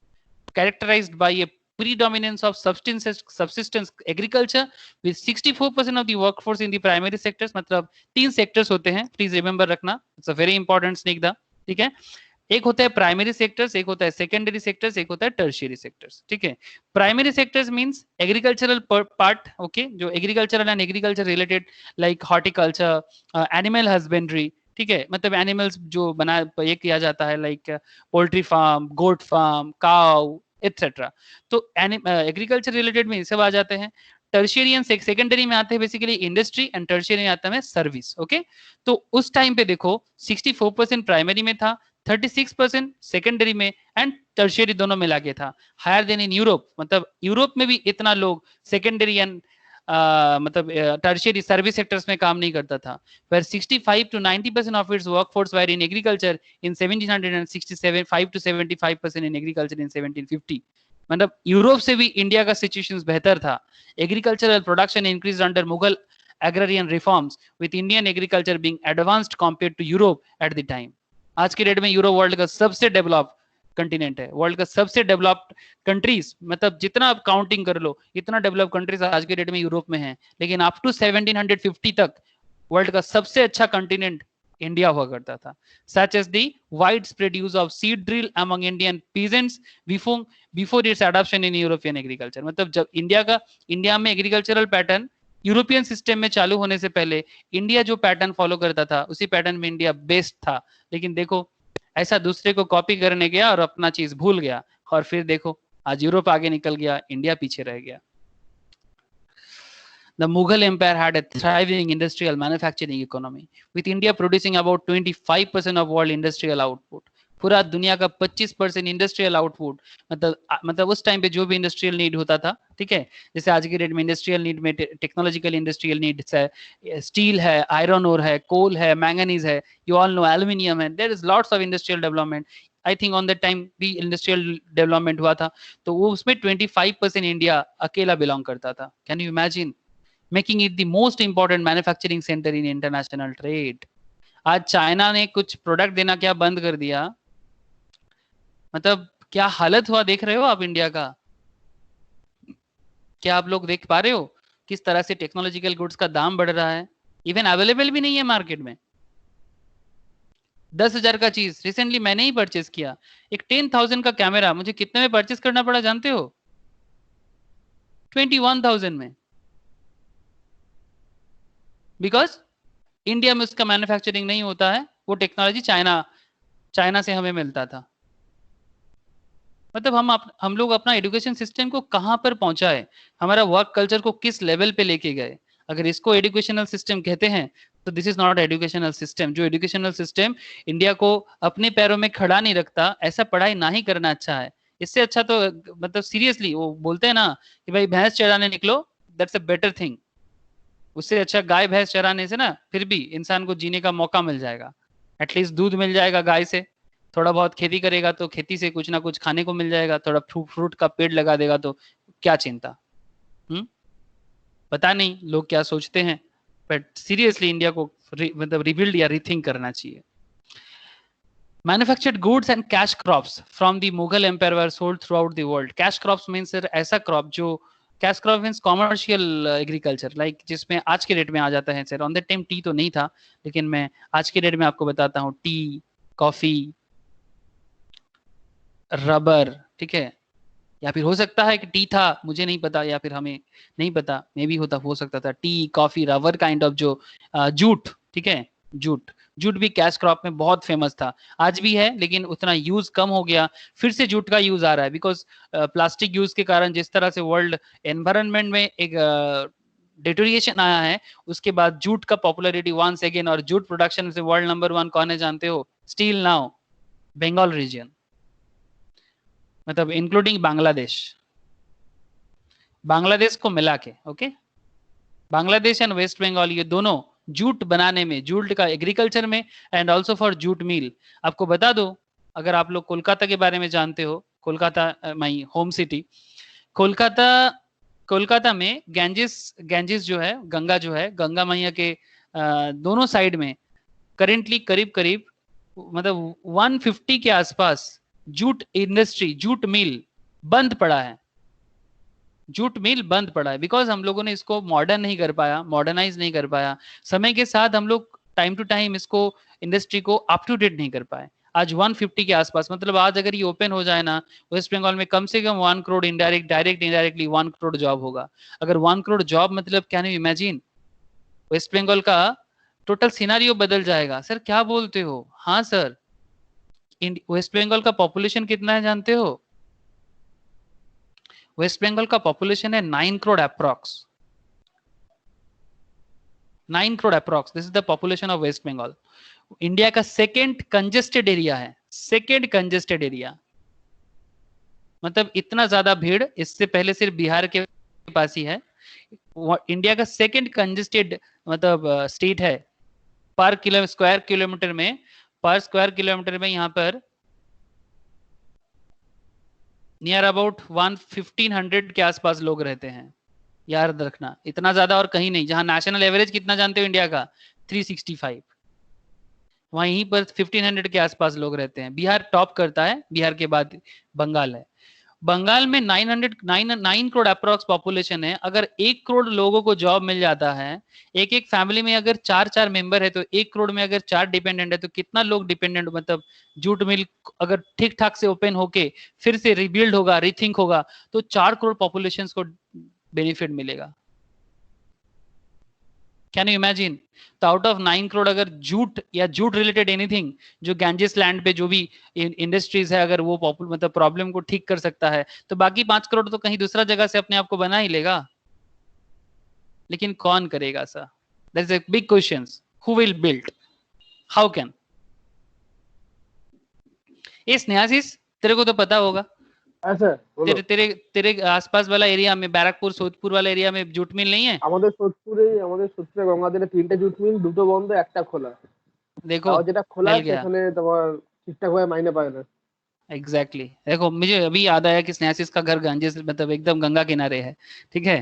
Speaker 1: characterized by a predominance of subsistence agriculture with 64% of the workforce in the primary sectors। मतलब 3 सेक्टर्स होते हैं, प्लीज रिमेंबर रखना, it's a very important snake दा। ठीक है, एक होता है प्राइमरी सेक्टर्स, एक होता है सेकेंडरी सेक्टर्स, एक होता है टर्शियरी सेक्टर्स। ठीक है, primary sectors means agricultural part, okay, जो agricultural and agriculture related like horticulture, animal husbandry. ठीक है, मतलब एनिमल्स जो बना ये किया जाता है like poultry farm, goat farm, cow etcetera. तो एग्रीकल्चर रिलेटेड में ये सब आ जाते हैं। टर्शियरी एंड सेकेंडरी में आते हैं बेसिकली इंडस्ट्री, एंड टर्शियरी में आता है सर्विस। ओके, तो उस टाइम पे देखो 64% प्राइमरी में था, 36% सेकेंडरी में, एंड टर्शियरी दोनों मिला के था। हायर देन इन यूरोप, मतलब यूरोप में भी इतना लोग सेकेंडरी एंड मतलब टर्शियरी सर्विस सेक्टर्स में काम नहीं करता था। where 65 to 90% of its workforce were in agriculture in 1767, 5 to 75% in agriculture in 1750। मतलब यूरोप से भी इंडिया का सिचुएशन बेहतर था। Agricultural production increase under Mughal agrarian reforms with Indian agriculture being advanced compared to Europe at the time। आज के date में Europe world का सबसे डेवलप कंटिनेंट है, वर्ल्ड का सबसे डेवलप्ड कंट्रीज, मतलब जितना आप काउंटिंग कर लो इतना डेवलप कंट्रीज आज के डेट में यूरोप में है, लेकिन अप टू 1750 तक वर्ल्ड का सबसे अच्छा कंटिनेंट इंडिया हुआ करता था। Such as the wide spread use of seed drill among Indian peasants before its adoption in European agriculture. मतलब जब इंडिया में एग्रीकल्चरल पैटर्न यूरोपियन सिस्टम में चालू होने से पहले इंडिया जो पैटर्न फॉलो करता था उसी पैटर्न में इंडिया बेस्ट था। लेकिन देखो ऐसा दूसरे को कॉपी करने गया और अपना चीज भूल गया, और फिर देखो आज यूरोप आगे निकल गया, इंडिया पीछे रह गया। The Mughal Empire had a thriving industrial manufacturing economy, with India producing about 25% of world industrial output। पूरा दुनिया का 25% इंडस्ट्रियल आउटपुट, मतलब उस टाइम पे जो भी इंडस्ट्रियल नीड होता था, ठीक है, जैसे आज के डेट में इंडस्ट्रियल नीड में टेक्नोलॉजिकल इंडस्ट्रियल नीड्स है, स्टील है, आयरन ओर है, कोल है, मैंगनीज है, यू ऑल नो एल्यूमिनियम है, there is lots of industrial development. I think on the time भी इंडस्ट्रियल डेवलपमेंट हुआ था, तो वो उसमें 25% इंडिया अकेला बिलोंग करता था। Can you imagine, making it the most important manufacturing center in international trade। आज चाइना ने कुछ प्रोडक्ट देना क्या बंद कर दिया, मतलब क्या हालत हुआ देख रहे हो आप इंडिया का? क्या आप लोग देख पा रहे हो किस तरह से टेक्नोलॉजिकल गुड्स का दाम बढ़ रहा है, इवन अवेलेबल भी नहीं है मार्केट में। 10,000 का चीज रिसेंटली मैंने ही परचेस किया, एक 10,000 का कैमरा मुझे कितने में परचेस करना पड़ा जानते हो? 21,000 में, बिकॉज इंडिया में उसका मैन्युफैक्चरिंग नहीं होता है, वो टेक्नोलॉजी चाइना से हमें मिलता था। मतलब हम लोग अपना एजुकेशन सिस्टम को कहां पर पहुंचाए, हमारा वर्क कल्चर को किस लेवल पे लेके गए। अगर इसको एजुकेशनल सिस्टम कहते हैं तो this is not educational system. जो एजुकेशनल सिस्टम इंडिया को अपने पैरों में खड़ा नहीं रखता, ऐसा पढ़ाई ना ही करना अच्छा है। इससे अच्छा तो मतलब सीरियसली वो बोलते हैं ना कि भाई भैंस चराने निकलो, दैट्स अ बेटर थिंग। उससे अच्छा गाय भैंस चराने से ना फिर भी इंसान को जीने का मौका मिल जाएगा, एटलीस्ट दूध मिल जाएगा गाय से, थोड़ा बहुत खेती करेगा तो खेती से कुछ ना कुछ खाने को मिल जाएगा, थोड़ा फ्रूट का पेड़ लगा देगा तो क्या चिंता। पता नहीं लोग क्या सोचते हैं, बट सीरियसली इंडिया को मतलब रिबिल्ड या रीथिंक करना चाहिए। Manufactured goods and cash crops from the Mughal Empire were sold throughout the world। Cash crops means ऐसा क्रॉप जो, cash crop means commercial agriculture, like जिसमें आज के डेट में आ जाता है sir, on that time T तो नहीं था, लेकिन मैं आज के डेट में आपको बताता हूँ टी, कॉफी, रबर, ठीक है, या फिर हो सकता है कि टी था, मुझे नहीं पता, या फिर हमें नहीं पता, मे भी होता, हो सकता था T, coffee, rubber kind of जो जूट, ठीक है, जूट, जूट भी कैश क्रॉप में बहुत फेमस था, आज भी है लेकिन उतना यूज कम हो गया, फिर से जूट का यूज आ रहा है, बिकॉज प्लास्टिक यूज के कारण जिस तरह से वर्ल्ड एनवायरनमेंट में एक डिटोरिएशन आया है, उसके बाद जूट का पॉपुलैरिटी वंस अगेन, और जूट प्रोडक्शन से वर्ल्ड नंबर 1 कौन है जानते हो? स्टिल नाउ बंगाल रीजन, मतलब इंक्लूडिंग बांग्लादेश, बांग्लादेश को मिला के, okay, Bangladesh and west Bengal ये दोनों जूट बनाने में, जूट का एग्रीकल्चर में and also for jute mill. आपको बता दो, अगर आप लोग कोलकाता के बारे में जानते हो, Kolkata my home city, Kolkata, Kolkata में गैंजिस जो है, गंगा जो है, गंगा मैया के दोनों साइड में करेंटली करीब करीब मतलब 150 के आसपास जूट इंडस्ट्री, जूट मिल बंद पड़ा है, जूट मिल बंद पड़ा है, बिकॉज हम लोगों ने इसको मॉडर्न नहीं कर पाया, मॉडर्नाइज नहीं कर पाया, समय के साथ हम लोग टाइम टू टाइम इसको इंडस्ट्री को अप टू डेट नहीं कर पाए। आज 150 के आसपास, मतलब आज अगर ये ओपन हो जाए ना, वेस्ट बंगाल में कम से कम 1 crore indirect, direct indirectly 1 crore job होगा। अगर 1 करोड़ जॉब मतलब can you imagine, west Bengal का टोटल सिनारियो बदल जाएगा। सर क्या बोलते हो? हाँ सर, वेस्ट बंगाल का पॉपुलेशन कितना है जानते हो? वेस्ट बंगाल का पॉपुलेशन है 9 crore approx, 9 crore approx, this is the population of west Bengal. India का सेकेंड कंजेस्टेड एरिया है, सेकेंड कंजेस्टेड एरिया, मतलब इतना ज्यादा भीड़ इससे पहले सिर्फ बिहार के पास ही है। इंडिया का सेकेंड कंजेस्टेड मतलब स्टेट है, पर स्क्वायर किलोमीटर में, पर स्क्वायर किलोमीटर में यहाँ पर नियर अबाउट 1500 के आसपास लोग रहते हैं। याद रखना, इतना ज्यादा और कहीं नहीं। जहां नेशनल एवरेज कितना जानते हो इंडिया का? 365, वहीं पर 1500 के आसपास लोग रहते हैं। बिहार टॉप करता है, बिहार के बाद बंगाल है। बंगाल में 9 करोड़ अप्रॉक्स पॉपुलेशन है। अगर 1 करोड़ लोगों को जॉब मिल जाता है, एक एक फैमिली में अगर 4 मेंबर है, तो 1 करोड़ में अगर 4 डिपेंडेंट है, तो कितना लोग डिपेंडेंट, मतलब जूट मिल अगर ठीक ठाक से ओपन होके फिर से रिबिल्ड होगा, रीथिंक होगा, तो 4 करोड़ पॉपुलेशन को बेनिफिट मिलेगा। Can you imagine? तो आउट ऑफ 9 करोड़ अगर जूट या जूट रिलेटेड एनीथिंग, जो गैंजेस लैंड पे जो भी इंडस्ट्रीज है, अगर वो मतलब प्रॉब्लम को ठीक कर सकता है, तो बाकी 5 करोड़ तो कहीं दूसरा जगह से अपने आप को बना ही लेगा। लेकिन कौन करेगा sir? That's a big question. Who will build? How can? ये स्नेहासिस तेरे को तो पता होगा,
Speaker 3: सर
Speaker 1: तेरे तेरे तेरे आसपास वाला एरिया में, बैरकपुर सोदपुर वाला एरिया में जूट मिल नहीं है?
Speaker 3: আমাদের সোদপুরে গঙ্গাধরে 3টে জুট মিল, 2টো বন্ধ, একটা খোলা।
Speaker 1: देखो
Speaker 3: আর যেটা খোলা
Speaker 1: मिल गया।
Speaker 3: সেখানে তোমার ঠিকঠাক ভাবে মাইনে পায় না।
Speaker 1: एग्जैक्टली देखो, मुझे अभी याद आया कि स्नेहासिस का घर गांजेस मतलब एकदम गंगा किनारे है, ठीक है।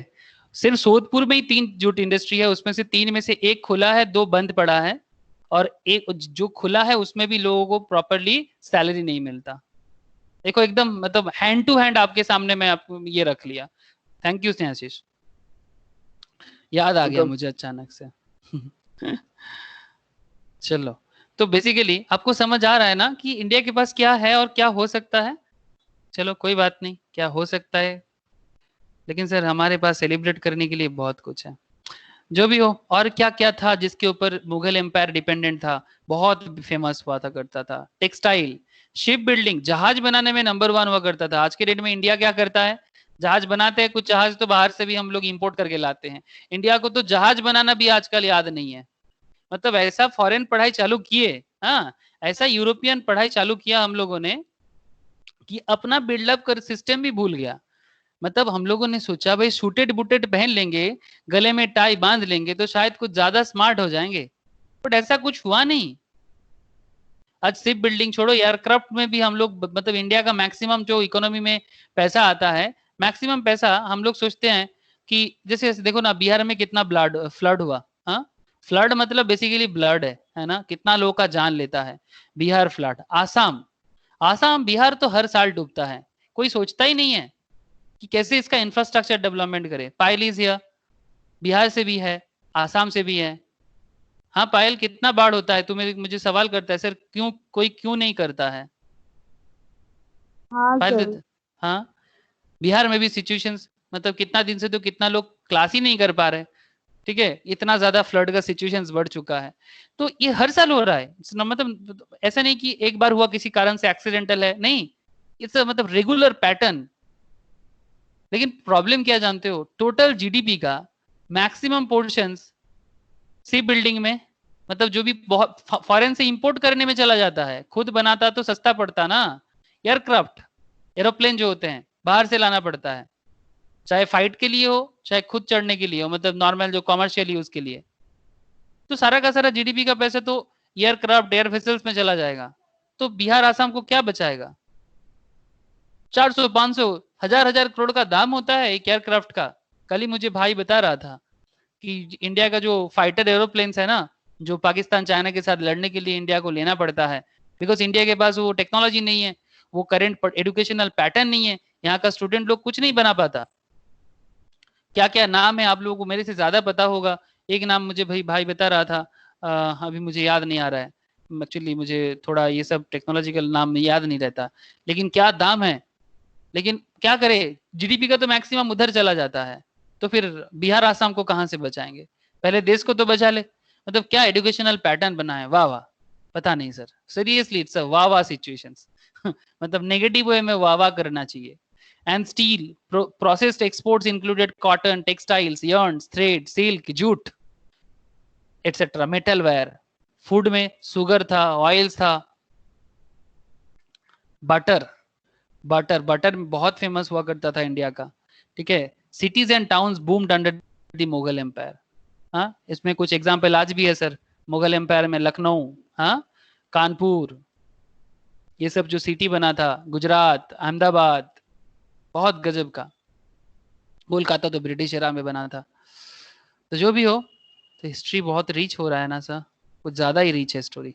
Speaker 1: सिर्फ सोदपुर में ही 3 जूट इंडस्ट्री है, उसमें से 3 में से 1 खुला है, 2 बंद पड़ा है, और एक जो खुला है उसमें भी लोगों को प्रॉपरली सैलरी नहीं मिलता। देखो एकदम मतलब हैंड टू हैंड आपके सामने मैं आपको ये रख लिया। थैंक यू स्नेहासिस, याद आ गया मुझे अचानक से। चलो, तो बेसिकली आपको समझ आ रहा है ना कि इंडिया के पास क्या है और क्या हो सकता है। चलो कोई बात नहीं, क्या हो सकता है, लेकिन सर हमारे पास सेलिब्रेट करने के लिए बहुत कुछ है। जो भी हो, और क्या क्या था जिसके ऊपर मुगल एम्पायर डिपेंडेंट था, बहुत फेमस हुआ था करता था? टेक्सटाइल, शिप बिल्डिंग, जहाज बनाने में नंबर 1 हुआ करता था। आज के डेट में इंडिया क्या करता है? जहाज बनाते हैं, कुछ जहाज तो बाहर से भी हम लोग इंपोर्ट करके लाते हैं। इंडिया को तो जहाज बनाना भी आजकल याद नहीं है। मतलब ऐसा फॉरेन पढ़ाई चालू किए, हाँ, ऐसा यूरोपियन पढ़ाई चालू किया हम लोगों ने कि अपना बिल्डअप कर सिस्टम भी भूल गया। मतलब हम लोगों ने सोचा भाई सूटेड बूटेड पहन लेंगे, गले में टाई बांध लेंगे, तो शायद कुछ ज्यादा स्मार्ट हो जाएंगे, बट ऐसा कुछ हुआ नहीं। आज शिप बिल्डिंग छोड़ो, एयरक्राफ्ट में भी हम लोग, मतलब इंडिया का मैक्सिमम जो इकोनॉमी में पैसा आता है, मैक्सिमम पैसा हम लोग सोचते हैं कि जैसे देखो ना, बिहार में कितना फ्लड हुआ, हाँ, फ्लड मतलब बेसिकली ब्लड है ना, कितना लोगों का जान लेता है बिहार फ्लड। आसाम बिहार तो हर साल डूबता है, कोई सोचता ही नहीं है कि कैसे इसका इंफ्रास्ट्रक्चर डेवलपमेंट करे। पायल इज हियर, बिहार से भी है, आसाम से भी है। हाँ पायल, कितना बाढ़ होता है? तू मुझे सवाल करता है सर, क्यों कोई क्यों नहीं करता है?
Speaker 4: हाँ सर।
Speaker 1: हाँ, बिहार में भी सिचुएशंस, मतलब कितना दिन से तो कितना लोग क्लास ही नहीं कर पा रहे, ठीक है, इतना ज्यादा फ्लड का सिचुएशंस बढ़ चुका है। तो ये हर साल हो रहा है, मतलब ऐसा नहीं कि एक बार हुआ किसी कारण से एक्सीडेंटल है, नहीं, इट्स मतलब रेगुलर पैटर्न। लेकिन प्रॉब्लम क्या जानते हो, टोटल जीडीपी का मैक्सिमम पोर्शंस शिप बिल्डिंग में, मतलब जो भी बहुत फॉरेन से इंपोर्ट करने में चला जाता है, खुद बनाता तो सस्ता पड़ता ना। एयरक्राफ्ट, एरोप्लेन जो होते हैं बाहर से लाना पड़ता है, चाहे फाइट के लिए हो चाहे खुद चढ़ने के लिए हो, मतलब नॉर्मल जो कॉमर्शियल यूज के लिए। तो सारा का सारा जीडीपी का पैसा तो एयरक्राफ्ट, एयर वेसल्स में चला जाएगा। तो बिहार आसाम को क्या बचाएगा? 400, 500, हजार हजार करोड़ का दाम होता है एक एयरक्राफ्ट का। कल ही मुझे भाई बता रहा था कि इंडिया का जो फाइटर एरोप्लेन्स है ना, जो पाकिस्तान चाइना के साथ लड़ने के लिए इंडिया को लेना पड़ता है, बिकॉज इंडिया के पास वो टेक्नोलॉजी नहीं है, वो करंट एजुकेशनल पैटर्न नहीं है, यहाँ का स्टूडेंट लोग कुछ नहीं बना पाता। क्या क्या नाम है आप लोगों को मेरे से ज्यादा पता होगा। एक नाम मुझे भाई बता रहा था, अभी मुझे याद नहीं आ रहा है, एक्चुअली मुझे थोड़ा ये सब टेक्नोलॉजिकल नाम याद नहीं रहता, लेकिन क्या दाम है। लेकिन क्या करे, जीडीपी का तो मैक्सिमम उधर चला जाता है, तो फिर बिहार आसाम को कहां से बचाएंगे? पहले देश को तो बचा ले। मतलब क्या एजुकेशनल पैटर्न बना है, वाह वाह। पता नहीं सर, सीरियसली इट्स अ वाह वाह सिचुएशंस। मतलब नेगेटिव वे में वाह वाह करना चाहिए। And steel, processed exports included cotton, textiles, yarns, thread, silk, jute, etc. Metalware, food में सुगर था, ऑयल्स था, बटर, बटर बहुत फेमस हुआ करता था इंडिया का, ठीक है। Cities and towns boomed under the Mughal empire. हाँ, इसमें कुछ एग्जाम्पल आज भी है सर, मुगल एम्पायर में लखनऊ, हाँ, कानपुर, ये सब जो सिटी बना था, गुजरात, अहमदाबाद, बहुत गजब का। कोलकाता तो ब्रिटिश एरा में बना था। तो जो भी हो, तो हिस्ट्री बहुत रीच हो रहा है ना सर, कुछ ज्यादा ही रीच है स्टोरी।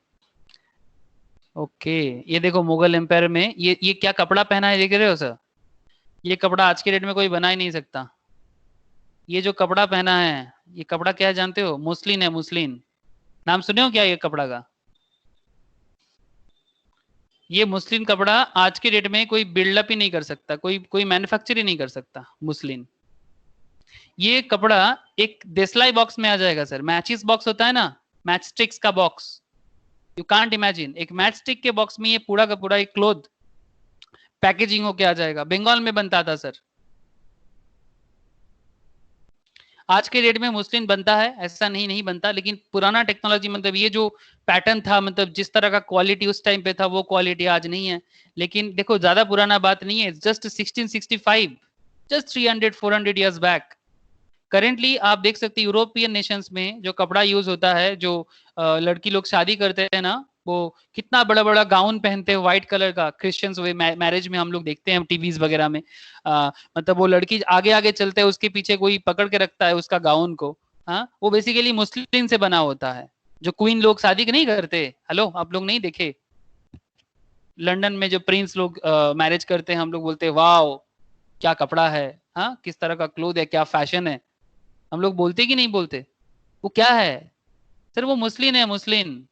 Speaker 1: ओके, ये देखो मुगल एम्पायर में ये क्या कपड़ा पहना है, देख रहे हो सर? ये कपड़ा आज के डेट में कोई बना ही नहीं सकता। ये जो कपड़ा पहना है, ये कपड़ा क्या है जानते हो? मुस्लिन है, मुस्लिन। नाम सुने हो क्या ये कपड़ा का? ये मुस्लिन कपड़ा आज के डेट में कोई बिल्डअप ही नहीं कर सकता, कोई मैन्युफैक्चर ही नहीं कर सकता मुस्लिन। ये कपड़ा एक देसलाई बॉक्स में आ जाएगा सर, मैचिस बॉक्स होता है ना, मैच स्टिक्स का बॉक्स, यू कांट इमेजिन, एक मैच स्टिक के बॉक्स में ये पूरा का पूरा एक क्लोथ पैकेजिंग होके आ जाएगा। बंगाल में बनता था सर। आज के डेट में मुस्लिन बनता है, ऐसा नहीं बनता, लेकिन पुराना टेक्नोलॉजी, मतलब ये जो पैटर्न था, मतलब जिस तरह का क्वालिटी उस टाइम पे था, वो क्वालिटी आज नहीं है। लेकिन देखो ज्यादा पुराना बात नहीं है, just 1665, just 300-400 years back. Currently आप देख सकते हैं यूरोपियन नेशंस में जो कपड़ा यूज होता है, जो लड़की लोग शादी करते हैं ना, वो कितना बड़ा बड़ा गाउन पहनते हैं व्हाइट कलर का। क्रिश्चियंस वे मैरिज में हम लोग देखते हैं टीवीज वगैरह में, मतलब वो लड़की आगे आगे चलते हैं, उसके पीछे कोई पकड़ के रखता है उसका गाउन को। हाँ, वो बेसिकली मुस्लिम से बना होता है। जो क्वीन लोग शादी नहीं करते, हेलो आप लोग नहीं देखे लंदन में जो प्रिंस लोग मैरिज करते हैं, हम लोग बोलते हैं वाओ क्या कपड़ा है, हाँ किस तरह का क्लोथ है, क्या फैशन है। हम लोग बोलते कि नहीं बोलते? वो क्या है सर? वो मुस्लिन है, मुस्लिन,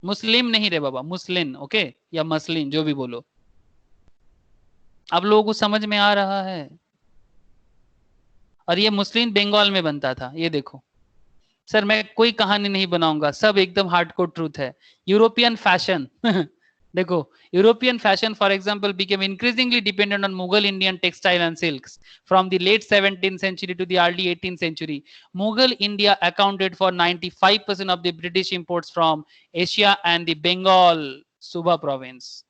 Speaker 1: मुस्लिम नहीं रे बाबा, मुस्लिन, ओके, या मसलिन, जो भी बोलो। अब लोगों को समझ में आ रहा है। और ये मुस्लिम बंगाल में बनता था, ये देखो सर, मैं कोई कहानी नहीं बनाऊंगा, सब एकदम हार्डकोर ट्रूथ है। यूरोपियन फैशन देखो, European fashion for example became increasingly dependent on Mughal Indian textile and silks from the late 17th century to the early 18th century. Mughal India accounted for 95% of the British imports from Asia, and the Bengal Suba province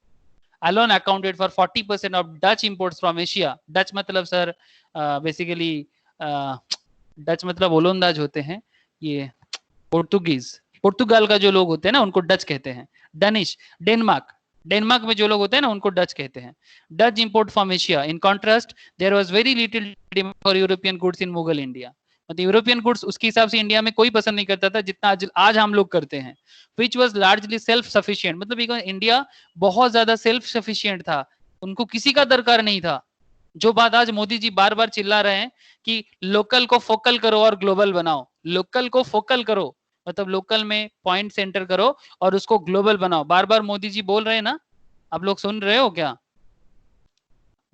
Speaker 1: alone accounted for 40% of Dutch imports from Asia. Dutch मतलब sir basically Dutch मतलब ओलंदाज होते हैं, ये पोर्तुगीज, पुर्तगाल का जो लोग होते हैं ना उनको डच कहते हैं। डनिश, डेनमार्क में जो लोग होते हैं ना उनको डच कहते हैं। Dutch import from Asia. In contrast there was very little demand for European goods in Mughal India. मतलब यूरोपियन गुड्स उसके हिसाब से इंडिया में कोई पसंद नहीं करता था जितना आज हम लोग करते हैं। Which was largely self sufficient, मतलब इंडिया बहुत ज्यादा सेल्फ सफिशियंट था, उनको किसी का दरकार नहीं था। जो बात आज मोदी जी बार बार चिल्ला रहे हैं कि लोकल को फोकल करो और ग्लोबल बनाओ, लोकल को फोकल करो मतलब लोकल में पॉइंट सेंटर करो और उसको ग्लोबल बनाओ, बार बार मोदी जी बोल रहे हैं ना। आप लोग सुन रहे हो क्या?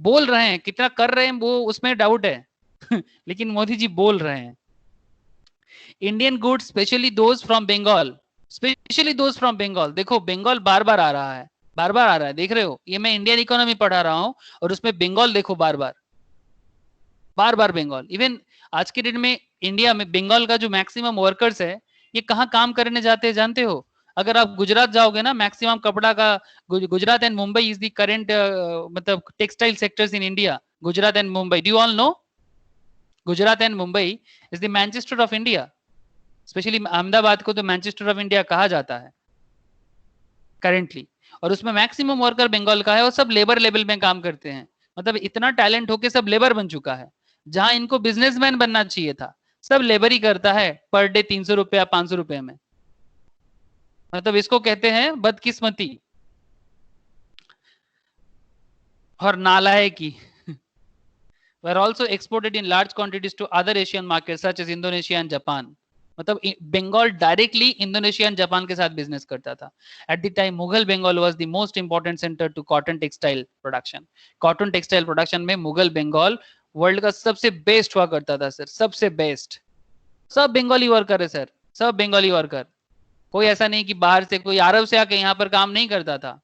Speaker 1: बोल रहे हैं, कितना कर रहे हैं वो उसमें डाउट है लेकिन मोदी जी बोल रहे हैं। Indian goods specially those from Bengal, specially those from Bengal. देखो बंगाल बार बार आ रहा है, बार बार आ रहा है, देख रहे हो? ये मैं इंडियन इकोनॉमी पढ़ा रहा हूं और उसमें बंगाल देखो बार बार, बार बार बंगाल। इवन आज के डेट में इंडिया में बंगाल का जो मैक्सिमम वर्कर्स है, ये कहाँ काम करने जाते हैं जानते हो? अगर आप गुजरात जाओगे ना, मैक्सिमम कपड़ा का, Gujarat and Mumbai is the current मतलब textile sectors in India. Gujarat and Mumbai, do you all know? Gujarat and Mumbai is the Manchester of India. Specially Ahmedabad को तो मैनचेस्टर ऑफ इंडिया कहा जाता है करेंटली। और उसमें मैक्सिमम वर्कर बंगाल का है और सब लेबर लेवल में काम करते हैं। मतलब इतना टैलेंट होके सब लेबर बन चुका है, जहां इनको बिजनेसमैन बनना चाहिए था, सब लेबर ही करता है पर डे 300 रुपया 500 रुपए में। मतलब इसको कहते हैं बदकिस्मती और नालायकी। were also exported in large quantities to other Asian markets such as Indonesia and Japan. मतलब Bengal directly Indonesia and Japan के साथ बिजनेस करता था। At the time Mughal Bengal was the most important centre to cotton textile production. Cotton textile production में Mughal Bengal world का सबसे best हुआ करता था सर, सबसे बेस्ट। सब बंगाली वर्कर है सर, सब बंगाली वर्कर। कोई ऐसा नहीं कि बाहर से कोई अरब से आके यहाँ पर काम नहीं करता था,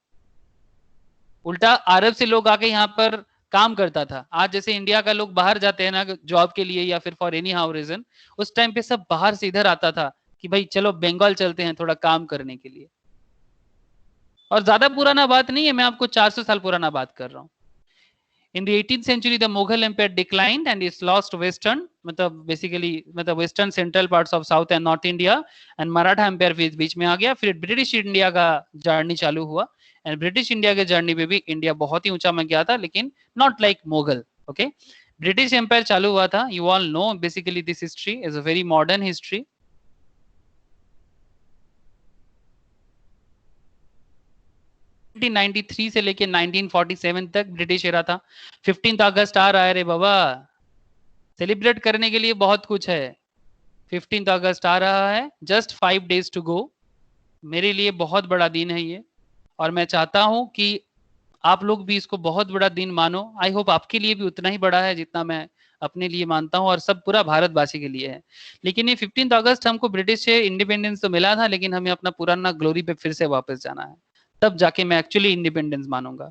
Speaker 1: उल्टा अरब से लोग आके यहाँ पर काम करता था। आज जैसे इंडिया का लोग बाहर जाते हैं ना जॉब के लिए या फिर फॉर एनी हाउ रीजन, उस टाइम पे सब बाहर से इधर आता था कि भाई चलो बंगाल चलते हैं थोड़ा काम करने के लिए। और ज्यादा पुराना बात नहीं है, मैं आपको 400 साल पुराना बात कर रहा हूँ। In the 18th century, the Mughal Empire declined and is lost western, मतलब basically मतलब western central parts of South and North India, and Maratha Empire बीच में आ गया। फिर ब्रिटिश इंडिया का जर्नी चालू हुआ, एंड ब्रिटिश इंडिया के जर्नी पे भी इंडिया बहुत ही ऊंचा में गया था, लेकिन not like Mughal. Okay, British empire चालू हुआ था। You all know basically this history is a very modern history. (1993) से लेके 1947 तक ब्रिटिश एरा था। 15 अगस्त आ रहा है रे बाबा, सेलिब्रेट करने के लिए बहुत कुछ है। 15 अगस्त आ रहा है, जस्ट 5 days टू गो। मेरे लिए बहुत बड़ा दिन है ये, और मैं चाहता हूं कि आप लोग भी इसको बहुत बड़ा दिन मानो। आई होप आपके लिए भी उतना ही बड़ा है जितना मैं अपने लिए मानता हूं, और सब पूरा भारतवासी के लिए है। लेकिन ये 15 अगस्त हमको ब्रिटिश से इंडिपेंडेंस तो मिला था, लेकिन हमें अपना पुराना ग्लोरी पे फिर से वापस जाना है, तब जाके मैं एक्चुअली इंडिपेंडेंस मानूंगा।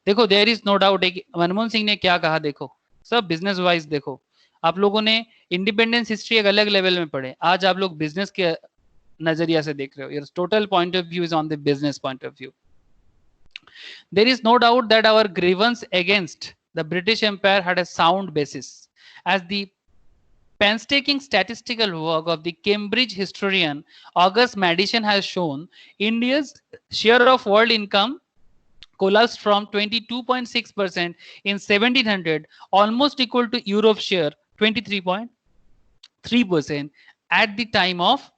Speaker 1: देखो there is no doubt Manmohan Singh ने क्या कहा, देखो सब बिजनेस वाइज देखो। आप लोगों ने इंडिपेंडेंस हिस्ट्री एक अलग लेवल में पढ़े, आज आप लोग बिजनेस के नजरिया से देख रहे हो। Your total point of view is on the business point of view. There is no doubt that our grievance against the British Empire had a sound basis, as the painstaking statistical work of the Cambridge historian August Madison has shown. India's share of world income collapsed from 22.6% in 1700, almost equal to Europe's share 23.3% at the time of,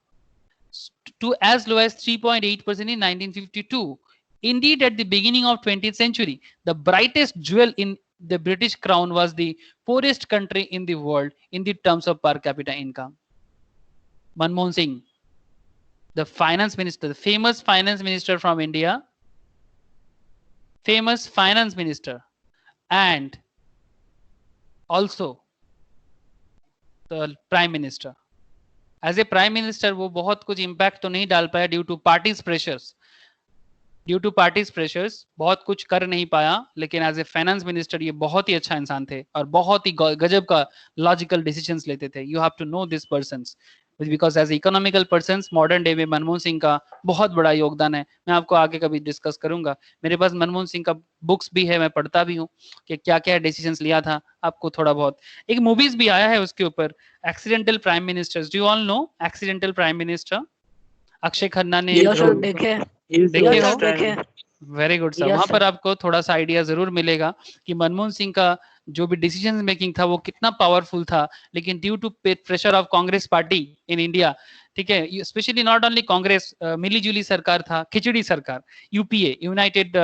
Speaker 1: to as low as 3.8% in 1952. Indeed, at the beginning of 20th century, the brightest jewel in the British crown was the poorest country in the world in the terms of per capita income. Manmohan Singh, the finance minister, the famous finance minister from India, famous finance minister, and also the prime minister. As a prime minister, वो बहुत कुछ impact तो नहीं डाल पाया due to parties pressures. Due to parties pressures बहुत कुछ कर नहीं पाया, लेकिन एज ए फाइनेंस मिनिस्टर ये बहुत ही अच्छा इंसान थे और बहुत ही गजब का लॉजिकल डिसीजंस लेते थे। You have to know this persons because as economical persons modern day में मनमोहन सिंह का बहुत बड़ा योगदान है। मैं आपको आगे कभी डिस्कस करूंगा, मेरे पास मनमोहन सिंह का बुक्स भी है, मैं पढ़ता भी हूँ कि क्या क्या डिसीजंस लिया था। आपको थोड़ा बहुत एक मूवीज भी आया है उसके ऊपर, accidental prime ministers. Do you all no accidental prime minister? Akshay Khanna ने देखे हो? Very good sir. वहां पर आपको थोड़ा सा आइडिया जरूर मिलेगा कि मनमोहन सिंह का जो भी डिसीजन मेकिंग था वो कितना पावरफुल था, लेकिन due to pressure of Congress party in India, ठीक है, स्पेशली नॉट ओनली कांग्रेस, मिली जुली सरकार था, खिचड़ी सरकार, यूपीए, यूनाइटेड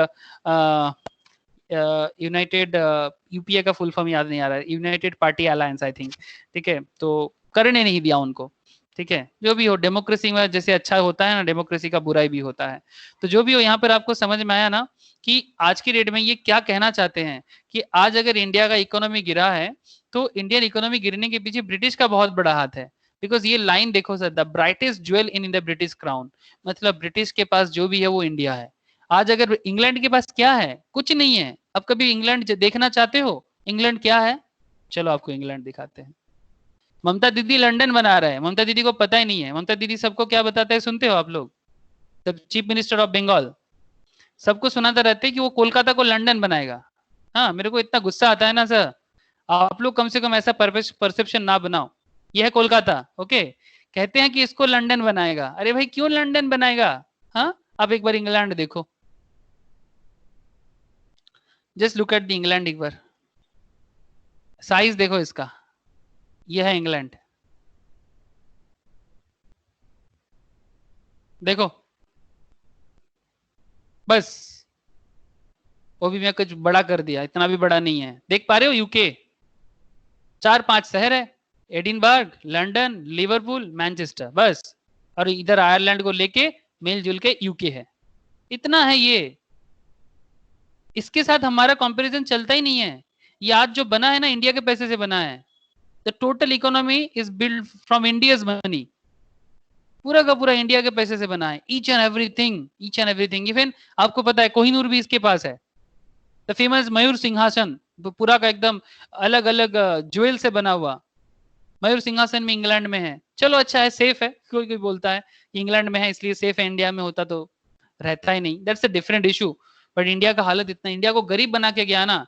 Speaker 1: यूपीए का फुल फॉर्म याद नहीं आ रहा है, united party alliance I think, ठीक है, तो करने नहीं दिया उनको। ठीक है, जो भी हो, डेमोक्रेसी में जैसे अच्छा होता है ना, डेमोक्रेसी का बुराई भी होता है। तो जो भी हो, यहाँ पर आपको समझ में आया ना कि आज की डेट में ये क्या कहना चाहते हैं कि आज अगर इंडिया का इकोनॉमी गिरा है तो इंडियन इकोनॉमी गिरने के पीछे ब्रिटिश का बहुत बड़ा हाथ है। बिकॉज ये लाइन देखो sir, the brightest jewel in the British crown, मतलब ब्रिटिश के पास जो भी है वो इंडिया है। आज अगर इंग्लैंड के पास क्या है, कुछ नहीं है। अब कभी इंग्लैंड देखना चाहते हो, इंग्लैंड क्या है? चलो आपको इंग्लैंड दिखाते हैं। ममता दीदी लंदन बना रहा है, ममता दीदी को पता ही नहीं है। ममता दीदी सबको क्या बताता है, सुनते हो आप लोग? The chief minister of Bengal सबको सुनाता रहते हैं कि वो कोलकाता को लंदन बनाएगा। हाँ, मेरे को इतना गुस्सा आता है ना सर, आप लोग कम से कम ऐसा परसेप्शन ना बनाओ। यह है कोलकाता, ओके, कहते हैं कि इसको लंदन बनाएगा। अरे भाई क्यों लंदन बनाएगा? हाँ, आप एक बार इंग्लैंड देखो, just look at the England एक बार, साइज देखो इसका, यह है इंग्लैंड, देखो बस, वो भी मैं कुछ बड़ा कर दिया, इतना भी बड़ा नहीं है। देख पा रहे हो? यूके 4-5 शहर है, एडिनबर्ग, लंदन, लिवरपूल, मैनचेस्टर, बस। और इधर आयरलैंड को लेके मिलजुल के यूके है, इतना है ये। इसके साथ हमारा कंपैरिजन चलता ही नहीं है। ये आज जो बना है ना, इंडिया के पैसे से बना है। The total economy is build from India's money, पूरा का पूरा इंडिया के पैसे से बना है। Each and everything. इवन आपको पता है कोहिनूर भी इसके पास है, द फेमस मयूर सिंहासन, पूरा का एकदम अलग अलग ज्वेल से बना हुआ मयूर सिंहासन में इंग्लैंड में है। चलो अच्छा है, सेफ है, कोई कोई बोलता है इंग्लैंड में है इसलिए सेफ है, इंडिया में होता तो रहता ही नहीं, that's a different issue. But India का हालत इतना, इंडिया को गरीब बना के गया ना,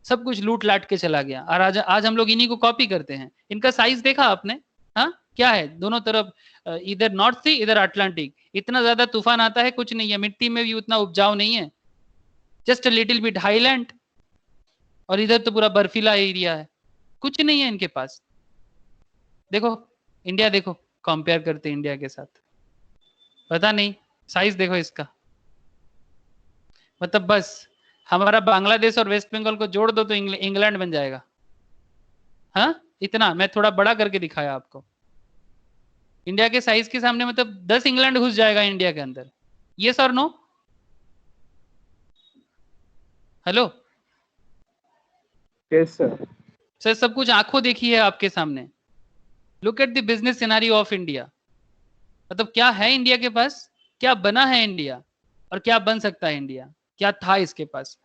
Speaker 1: सब कुछ लूट लाट के चला गया। और आज हम लोग इन्हीं को कॉपी करते हैं। इनका साइज देखा आपने? हाँ, क्या है दोनों तरफ, इधर नॉर्थ सी, इधर अटलांटिक, इतना ज्यादा तूफान आता है, कुछ नहीं है, मिट्टी में भी उतना उपजाऊ नहीं है, just a little bit highland. और इधर तो पूरा बर्फीला एरिया है, कुछ नहीं है इनके पास। देखो इंडिया, देखो कंपेयर करते इंडिया के साथ, पता नहीं साइज देखो इसका, मतलब बस हमारा बांग्लादेश और वेस्ट बंगाल को जोड़ दो तो इंग्लैंड बन जाएगा। हाँ, इतना मैं थोड़ा बड़ा करके दिखाया आपको। इंडिया के साइज के सामने मतलब 10 इंग्लैंड घुस जाएगा इंडिया के अंदर। यस और no? Hello
Speaker 3: yes sir.
Speaker 1: Sir, सब कुछ आंखों देखी है आपके सामने। Look at the business scenario of India, मतलब क्या है इंडिया के पास, क्या बना है इंडिया, और क्या बन सकता है इंडिया, क्या था इसके पास।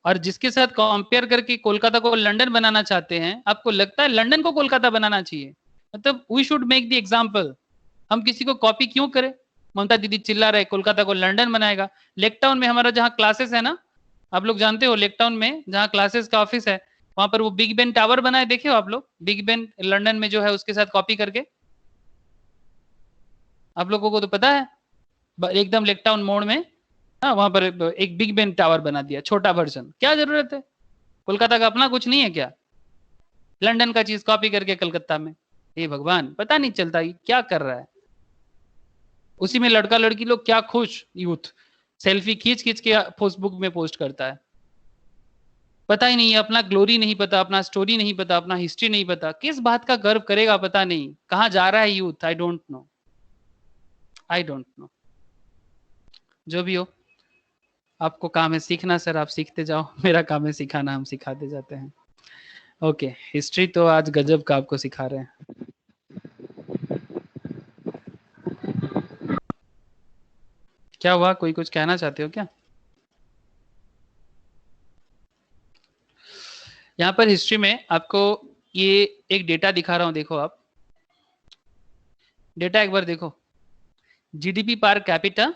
Speaker 1: और जिसके साथ कंपेयर करके कोलकाता को लंदन बनाना चाहते हैं, आपको लगता है लंदन को कोलकाता बनाना चाहिए? मतलब we should make the example. हम किसी को कॉपी क्यों करें? ममता दीदी चिल्ला रहे कोलकाता को लंदन बनाएगा। लेक टाउन में हमारा जहाँ क्लासेस है ना, आप लोग जानते हो, लेक टाउन में जहाँ क्लासेस का ऑफिस है, वहां पर वो बिग बेन टावर बनाए, देखे हो आप लोग? बिग बेन लंदन में जो है उसके साथ कॉपी करके, आप लोगों को तो पता है, एकदम लेक टाउन मोड़ में, हाँ, वहां पर एक बिग बेन टावर बना दिया, छोटा वर्जन। क्या जरूरत है? कोलकाता का अपना कुछ नहीं है क्या? लंदन का चीज कॉपी करके कलकत्ता में, हे भगवान, पता नहीं चलता ये क्या कर रहा है। उसी में लड़का लड़की लोग क्या खुश, यूथ सेल्फी खींच खींच के फेसबुक में पोस्ट करता है। पता ही नहीं है, अपना ग्लोरी नहीं पता, अपना स्टोरी नहीं पता, अपना हिस्ट्री नहीं पता, किस बात का गर्व करेगा पता नहीं। कहाँ जा रहा है यूथ? I don't know. जो भी हो, आपको काम है सीखना सर, आप सीखते जाओ, मेरा काम है सिखाना, हम सिखाते जाते हैं। ओके, हिस्ट्री तो आज गजब का आपको सिखा रहे हैं। क्या हुआ, कोई कुछ कहना चाहते हो क्या? यहाँ पर हिस्ट्री में आपको ये एक डेटा दिखा रहा हूं, देखो आप डेटा एक बार देखो। जीडीपी पर कैपिटा,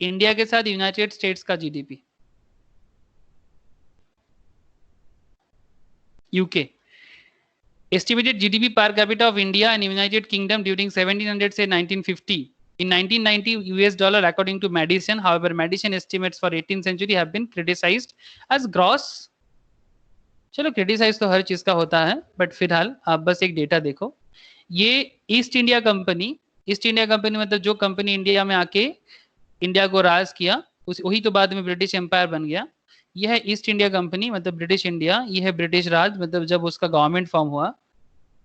Speaker 1: इंडिया के साथ यूनाइटेड स्टेट्स का GDP, UK. Estimated GDP per capita of India and United kingdom during 1700 से 1950 in 1990 US dollar according to Madison. However, Madison estimates for 18th century have been criticized as gross. चलो criticise तो हर चीज का होता है, but फिलहाल आप बस एक डेटा देखो। ये ईस्ट इंडिया कंपनी मतलब जो कंपनी इंडिया में आके इंडिया को राज किया, वही तो बाद में ब्रिटिश एम्पायर बन गया। यह है ईस्ट इंडिया कंपनी, मतलब ब्रिटिश इंडिया। यह है ब्रिटिश राज, मतलब जब उसका गवर्नमेंट फॉर्म हुआ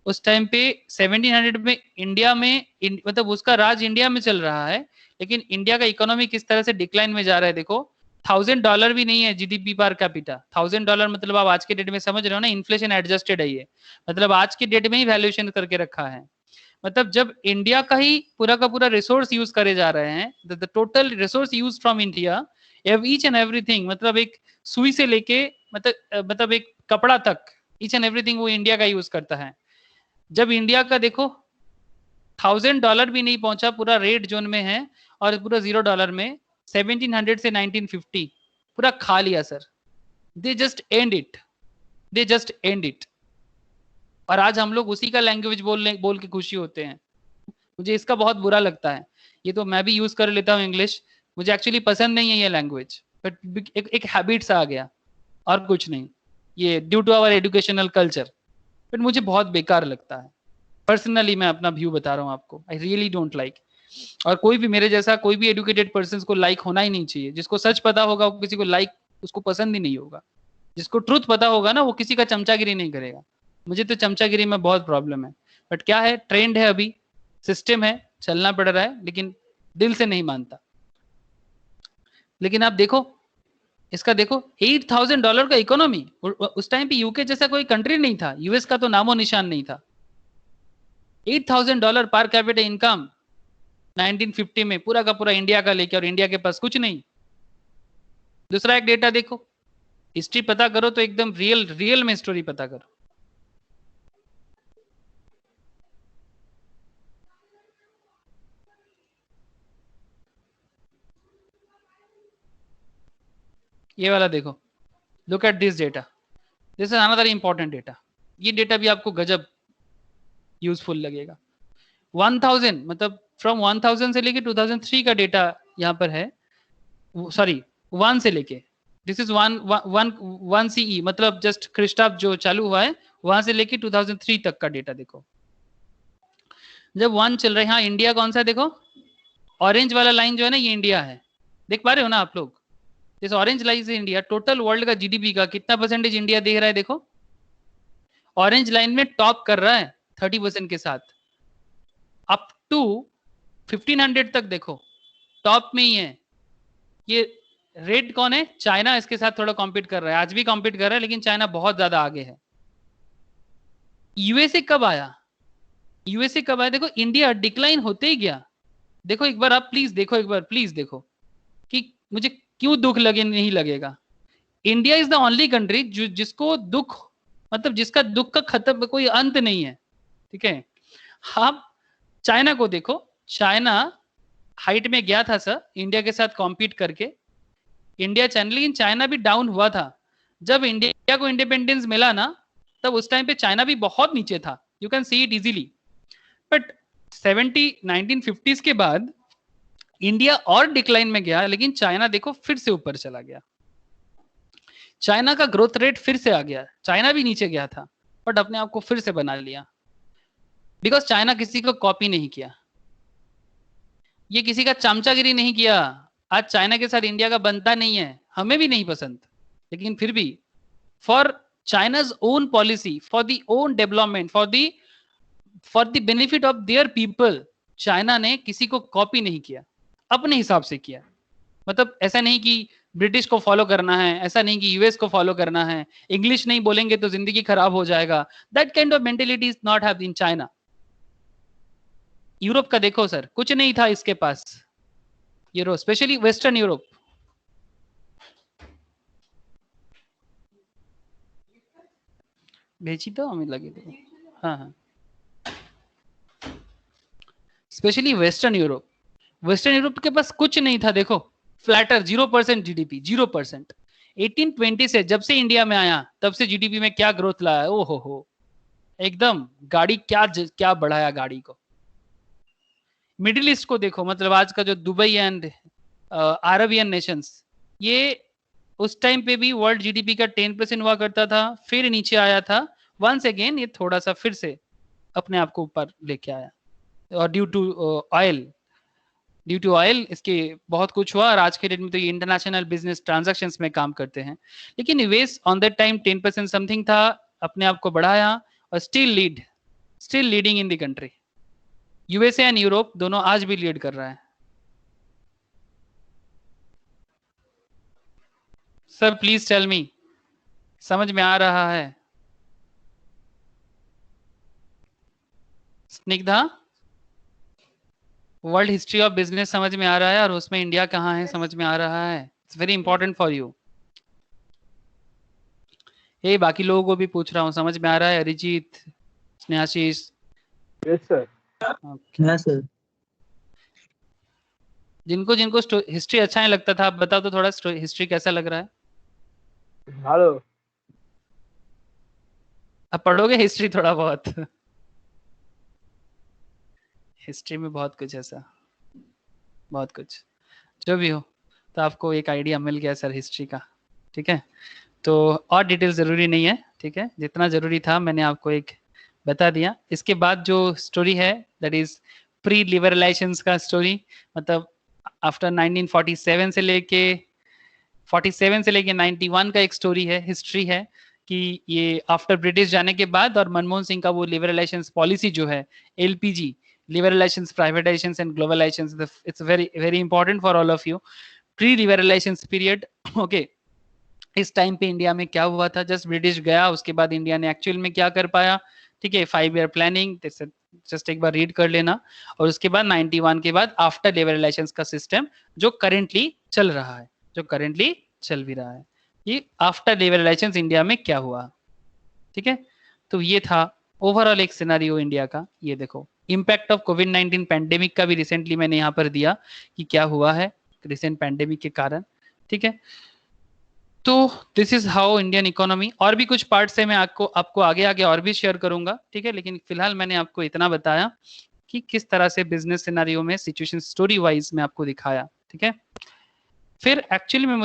Speaker 1: उस टाइम पे 1700 में इंडिया में मतलब उसका राज इंडिया में चल रहा है, लेकिन इंडिया का इकोनॉमी किस तरह से डिक्लाइन में जा रहा है देखो। $1000 भी नहीं है जीडीपी पर कैपिटा। $1000 मतलब आप आज के डेट में समझ रहे हो ना, इन्फ्लेशन एडजस्टेड है ये, मतलब आज के डेट में ही वैल्यूएशन करके रखा है। मतलब जब इंडिया का ही पूरा का पूरा रिसोर्स यूज करे जा रहे हैं, the total resource use from India, each and everything, मतलब एक सुई से लेके मतलब एक कपड़ा तक, ईच एंड एवरीथिंग वो इंडिया का यूज करता है। जब इंडिया का देखो $1000 भी नहीं पहुंचा, पूरा रेड जोन में है और पूरा $0 में 1700 से 1950 पूरा खा लिया sir. They just and it, they just and it. और आज हम लोग उसी का लैंग्वेज बोल के खुशी होते हैं। मुझे इसका बहुत बुरा लगता है। ये तो मैं भी यूज कर लेता हूँ इंग्लिश, मुझे एक्चुअली पसंद नहीं है ये लैंग्वेज, बट एक हैबिट सा आ गया और कुछ नहीं, ये due to our educational culture. But मुझे बहुत बेकार लगता है पर्सनली, मैं अपना व्यू बता रहा हूँ आपको। I really don't like. और कोई भी मेरे जैसा कोई भी एजुकेटेड पर्सन को लाइक होना ही नहीं चाहिए। जिसको सच पता होगा वो किसी को लाइक उसको पसंद ही नहीं होगा। जिसको ट्रुथ पता होगा ना वो किसी का चमचागिरी नहीं करेगा। मुझे तो चमचागिरी में बहुत प्रॉब्लम है, बट क्या है, ट्रेंड है, अभी सिस्टम है, चलना पड़ रहा है, लेकिन दिल से नहीं मानता। लेकिन आप देखो इसका, देखो $8000 का इकोनॉमी। उस टाइम पे यूके जैसा कोई कंट्री नहीं था, यूएस का तो नामो निशान नहीं था। $8000 पर कैपिटा इनकम 1950 में, पूरा का पूरा इंडिया का लेके, और इंडिया के पास कुछ नहीं। दूसरा एक डेटा देखो, हिस्ट्री पता करो तो एकदम रियल में स्टोरी पता करो। ये वाला देखो, look at this data, this is another important data. ये डेटा भी आपको गजब यूजफुल लगेगा। 1000 मतलब फ्रॉम 1000 से लेके 2003 का डेटा यहाँ पर है, सॉरी 1 से लेके, दिस इज 1 CE, मतलब जस्ट क्रिस्टाफ जो चालू हुआ है वहां से लेके 2003 तक का डेटा देखो। जब 1 चल रहा है, हाँ इंडिया कौन सा है देखो, ऑरेंज वाला लाइन जो है ना ये इंडिया है, देख पा रहे हो ना आप लोग। इस ऑरेंज लाइन से इंडिया, टोटल वर्ल्ड का जीडीपी का कितना परसेंटेज इंडिया देख रहा है देखो, ऑरेंज लाइन में टॉप कर रहा है 30% के साथ। अप टू 1500 तक देखो टॉप में ही है। ये रेड कौन है, चाइना इसके साथ थोड़ा कॉम्पीट कर रहा है, आज भी कॉम्पीट कर रहा है, लेकिन चाइना बहुत ज्यादा आगे है। यूएसए कब आया, यूएसए कब आया देखो, इंडिया डिक्लाइन होते ही गया। देखो एक बार आप प्लीज देखो, एक बार प्लीज देखो कि मुझे क्यों दुख लगे नहीं लगेगा। India is the only country जिसको दुख, मतलब जिसका दुख का खत्म कोई अंत नहीं है, ठीक है। आप चाइना को देखो, चाइना हाइट में गया था सर इंडिया के साथ कॉम्पीट करके, इंडिया चाइना, लेकिन चाइना भी डाउन हुआ था। जब इंडिया को इंडिपेंडेंस मिला ना, तब उस टाइम पे चाइना भी बहुत नीचे था, you can see it easily. But 1950s के बाद इंडिया और डिक्लाइन में गया, लेकिन चाइना देखो फिर से ऊपर चला गया। चाइना का ग्रोथ रेट फिर से आ गया। चाइना भी नीचे गया था बट अपने आप को फिर से बना लिया, बिकॉज चाइना किसी को कॉपी नहीं किया, ये किसी का चमचागिरी नहीं किया। आज चाइना के साथ इंडिया का बनता नहीं है, हमें भी नहीं पसंद, लेकिन फिर भी for China's own policy, for the own development, for the benefit of their people, China ने किसी को कॉपी नहीं किया, अपने हिसाब से किया। मतलब ऐसा नहीं कि ब्रिटिश को फॉलो करना है, ऐसा नहीं कि यूएस को फॉलो करना है, इंग्लिश नहीं बोलेंगे तो जिंदगी खराब हो जाएगा, that kind of mentality is not have in China. Europe का देखो सर, कुछ नहीं था इसके पास, यूरोप स्पेशली वेस्टर्न यूरोप। भेजी तो हमें लगे थे, हाँ हाँ, specially western Europe. Western Europe के पास कुछ नहीं था, देखो फ्लैटर 0% जीडीपी, 0%। 1820 से जब से इंडिया में आया तब से जीडीपी में क्या ग्रोथ लाया, ओ हो एकदम गाड़ी क्या बढ़ाया गाड़ी को। मिडिल ईस्ट को देखो, मतलब आज का जो दुबई एंड अरबियन नेशंस, ये उस टाइम पे भी वर्ल्ड जीडीपी का 10% हुआ करता था, फिर नीचे आया था, वंस अगेन ये थोड़ा सा फिर से अपने आप को ऊपर लेके आया, और ड्यू टू ऑयल इसके बहुत कुछ हुआ। और आज के डेट में तो ये इंटरनेशनल बिजनेस ट्रांजैक्शंस में काम करते हैं, लेकिन US on that time 10% something था, अपने आप को बढ़ाया और still lead still leading in the country. USA and Europe दोनों आज भी लीड कर रहा है। सर प्लीज टेल मी, समझ में आ रहा है? Snigdha, world history of business समझ में आ रहा है और उसमें इंडिया कहाँ है समझ में आ रहा है? It's very important for you. ये बाकी लोगों को भी पूछ रहा हूँ, समझ में आ रहा है? अरिजीत, स्नेहाशीष?
Speaker 3: Yes sir.
Speaker 2: हाँ सर।
Speaker 1: जिनको जिनको हिस्ट्री अच्छा नहीं लगता था, आप बताओ तो थोड़ा हिस्ट्री कैसा लग रहा है?
Speaker 3: हेलो।
Speaker 1: अब पढ़ोगे हिस्ट्री थोड़ा बहुत? हिस्ट्री में बहुत कुछ ऐसा, बहुत कुछ जो भी हो, तो आपको एक आइडिया मिल गया सर हिस्ट्री का। ठीक है, तो और डिटेल जरूरी नहीं है। ठीक है, जितना जरूरी था मैंने आपको एक बता दिया। इसके बाद जो स्टोरी है दैट इज प्री लिबरलाइजेशंस का स्टोरी, मतलब आफ्टर 1947 से लेके 91 का एक स्टोरी है, हिस्ट्री है कि ये आफ्टर ब्रिटिश जाने के बाद और मनमोहन सिंह का वो लिबरलाइजेशंस पॉलिसी जो है, LPG, liberalisations, privatisations and globalisations, it's very very important for all of you. Pre liberalisations period, okay, इस टाइम पे इंडिया में क्या हुआ था, जस्ट ब्रिटिश गया, उसके बाद इंडिया ने एक्चुअल में क्या कर पाया। ठीक है, 5 ईयर प्लानिंग, जस्ट एक बार रीड कर लेना। और उसके बाद 91 के बाद आफ्टर लिबरलाइजेशंस का सिस्टम जो करेंटली चल रहा है, जो करेंटली चल भी रहा है, ये आफ्टर लिबरलाइजेशंस इंडिया में क्या हुआ। ठीक है, तो ये था ओवरऑल एक सिनेरियो इंडिया का। ये देखो, इम्पैक्ट ऑफ कोविड-19 पैंडेमिक का भी रिसेंटली मैंने यहाँ पर दिया कि क्या हुआ है रिसेंट पैंडेमिक के कारण। ठीक है, तो this is how Indian economy, और भी कुछ पार्ट्स है मैं आपको आगे आगे और भी शेयर करूंगा। ठीक है, लेकिन फिलहाल मैंने आपको इतना बताया कि किस तरह से बिजनेस सिनेरियो में सिचुएशन स्टोरी वाइज में आपको दिखाया। ठीक है, फिर एक्चुअली में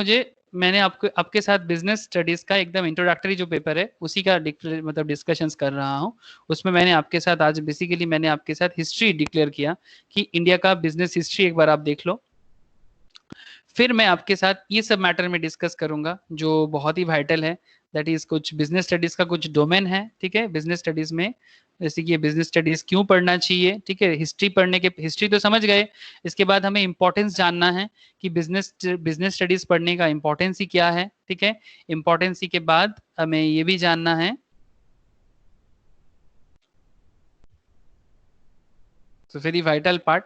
Speaker 1: मैंने आपके साथ बिजनेस स्टडीज का एकदम इंट्रोडक्टरी जो पेपर है उसी का मतलब डिस्कशंस कर रहा हूँ। उसमें मैंने आपके साथ आज बेसिकली मैंने आपके साथ हिस्ट्री डिक्लेयर किया कि इंडिया का बिजनेस हिस्ट्री एक बार आप देख लो। फिर मैं आपके साथ ये सब मैटर में डिस्कस करूंगा जो बहुत ही वाइटल है, दैट इज कुछ बिजनेस स्टडीज का कुछ डोमेन है। ठीक है, बिजनेस स्टडीज में जैसे कि ये बिजनेस स्टडीज क्यों पढ़ना चाहिए। ठीक है, हिस्ट्री पढ़ने के, हिस्ट्री तो समझ गए, इसके बाद हमें इंपॉर्टेंस जानना है कि बिजनेस स्टडीज पढ़ने का इंपॉर्टेंस ही क्या है। ठीक है, इंपॉर्टेंस के बाद हमें ये भी जानना है, तो very vital part,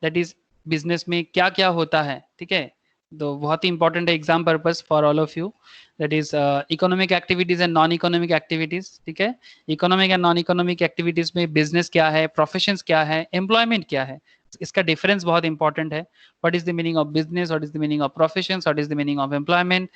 Speaker 1: that is business में क्या क्या होता है। ठीक है, तो बहुत ही इंपॉर्टेंट है exam purpose for all of you, that is economic activities and non economic activities. ठीक है, economic and non economic activities में बिजनेस क्या है, प्रोफेशंस क्या है, एम्प्लॉयमेंट क्या है, इसका डिफरेंस बहुत इंपॉर्टेंट है। What is the meaning of business, what is the meaning of professions, what is the meaning of employment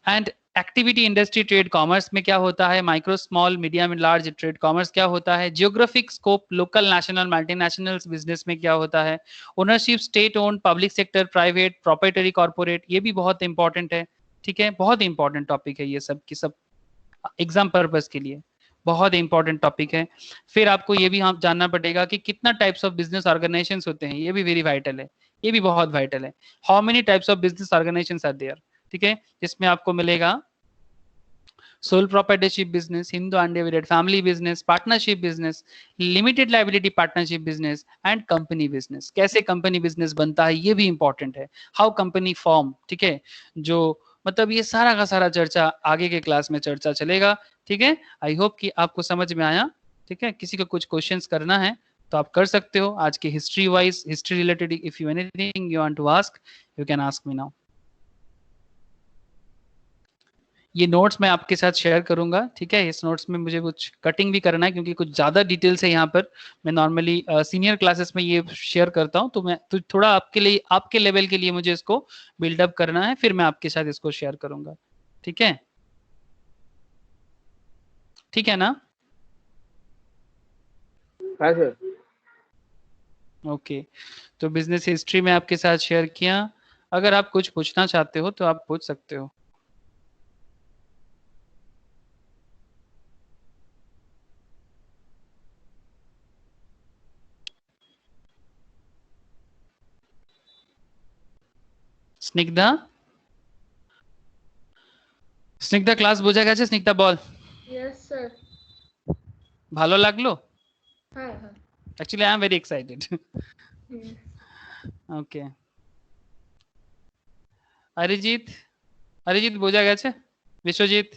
Speaker 1: and activity, industry, trade, commerce में क्या होता है, micro, small, medium and large trade commerce क्या होता है, geographic scope, local, national, multinational business में क्या होता है, ownership, state own, public sector, private, proprietary, corporate, ये भी बहुत इंपॉर्टेंट है। ठीक है, बहुत इंपॉर्टेंट टॉपिक है ये सब की सब एग्जाम पर्पस के लिए बहुत इंपॉर्टेंट टॉपिक है। फिर आपको ये भी हम जानना पड़ेगा कि कितना टाइप्स ऑफ बिजनेस ऑर्गेनाइजेशन होते हैं, ये भी वेरी वाइटल है, ये भी बहुत वाइटल है। How many types of business organisation are there. ठीक है, जिसमें आपको मिलेगा sole proprietorship business, Hindu undivided family business, partnership business, limited liability partnership business and company business. कैसे कंपनी बिजनेस बनता है ये भी इंपॉर्टेंट है, हाउ कंपनी फॉर्म। ठीक है, जो मतलब ये सारा का सारा चर्चा आगे के क्लास में चर्चा चलेगा। ठीक है, आई होप कि आपको समझ में आया। ठीक है, किसी को कुछ क्वेश्चंस करना है तो आप कर सकते हो आज के history wise, history related, if you anything you want to ask you can ask me now. ये नोट्स मैं आपके साथ शेयर करूंगा। ठीक है, इस नोट्स में मुझे कुछ कटिंग भी करना है क्योंकि कुछ ज्यादा डिटेल्स है यहाँ पर। मैं नॉर्मली सीनियर क्लासेस में ये शेयर करता हूँ, तो मैं तो थोड़ा आपके लिए, आपके लेवल के लिए मुझे इसको बिल्डअप करना है, फिर मैं आपके साथ इसको शेयर करूंगा। ठीक है, ठीक है ना?
Speaker 3: हाँ सर।
Speaker 1: ओके, तो बिजनेस हिस्ट्री में आपके साथ शेयर किया। अगर आप कुछ पूछना चाहते हो तो आप पूछ सकते हो। স্নিগ্ধা, স্নিগ্ধা ক্লাস বোঝা গেছে? স্নিগ্ধা বল,
Speaker 6: Yes, sir.
Speaker 1: ভালো লাগলো?
Speaker 6: हाँ हाँ
Speaker 1: Actually, I am very excited.
Speaker 6: Hmm,
Speaker 1: Okay. Arijit বোঝা গেছে? বিশ্বজিৎ?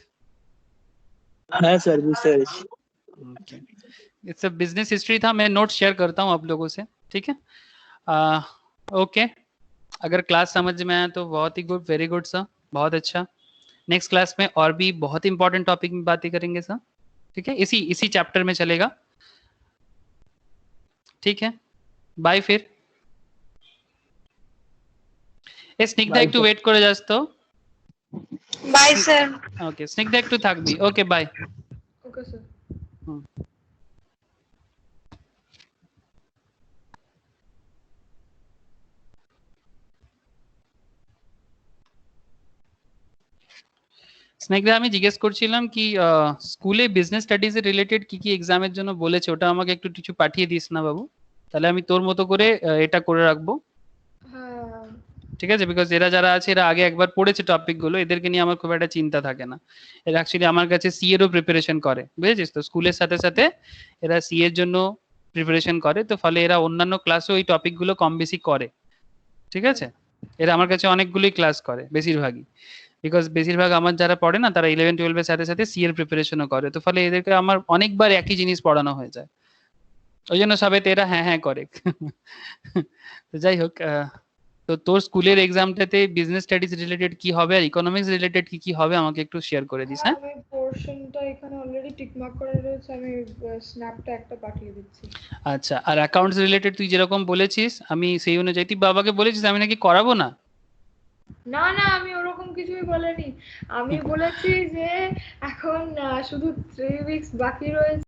Speaker 2: हाँ sir research
Speaker 1: Okay. It's a business history था, मैं नोट शेयर करता हूँ आप लोगों से, ठीक है? ओके, अगर क्लास समझ में आया तो बहुत ही गुड, वेरी गुड सर, बहुत अच्छा। नेक्स्ट क्लास में और भी बहुत इंपॉर्टेंट टॉपिक में बातें करेंगे सर, ठीक है? इसी चैप्टर में चलेगा, ठीक है? बाय फिर। এ স্নিগ্ধা
Speaker 3: Bye,
Speaker 1: একটু
Speaker 3: sir.
Speaker 1: ওয়েট করে যাস তো।
Speaker 7: Bye sir.
Speaker 1: ওকে, স্নিগ্ধা একটু থাকবি। Okay, bye.
Speaker 6: Okay sir.
Speaker 1: Snigdha, আমি জিজ্ঞেস করছিলাম কি স্কুলে বিজনেস স্টাডিজ এর রিলেটেড কি কি এক্সামের জন্য বলেছে, ওটা আমাকে একটু কিছু পাঠিয়ে দিস না বাবু, তাহলে আমি তোর মতো করে এটা করে রাখবো,
Speaker 6: हाँ
Speaker 1: ঠিক আছে? বিকজ এরা যারা আছে এরা আগে একবার পড়েছে টপিক গুলো, এদেরকে নিয়ে আমার খুব একটা চিন্তা থাকে না। এরা অ্যাকচুয়ালি আমার কাছে সি এরও প্রিপারেশন করে, বুঝেছিস তো? স্কুলের সাথে সাথে এরা সি এর জন্য প্রিপারেশন করে, তো ফলে এরা অন্যান্য ক্লাসেও এই টপিক গুলো কম বেশি করে, ঠিক আছে? এরা আমার কাছে অনেকগুলোই ক্লাস করে, বেশিরভাগই, বিকজ বেশিরভাগ আমার যারা পড়ে না তারা 11-12 এর সাথে সাথে সি এর প্রিপারেশনও করে, তো ফলে এদেরকে আমার অনেকবার একই জিনিস পড়ানো হয়ে যায়, ওই জন্য সবাই তো এরা হ্যাঁ হ্যাঁ করে। তো যাই হোক, তো তোর স্কুলের এক্সামটাতে বিজনেস স্টাডিজ রিলেটেড কি হবে আর ইকোনমিক্স রিলেটেড কি কি হবে আমাকে একটু শেয়ার করে দিস, হ্যাঁ?
Speaker 6: আমি পোরশনটা এখানে অলরেডি টিক মার্ক করা রয়েছে, আমি স্ন্যাপটা একটা পাঠিয়ে দিচ্ছি।
Speaker 1: আচ্ছা, আর অ্যাকাউন্টস রিলেটেড তুই যেরকম বলেছিস আমি সেই অনুযায়ী, তুই বাবাকে বলেছিস আমি নাকি করাবো না?
Speaker 6: না না, আমি ওরকম কিছুই বলিনি। আমি বলেছি যে এখন শুধু 3 উইকস বাকি রয়েছে।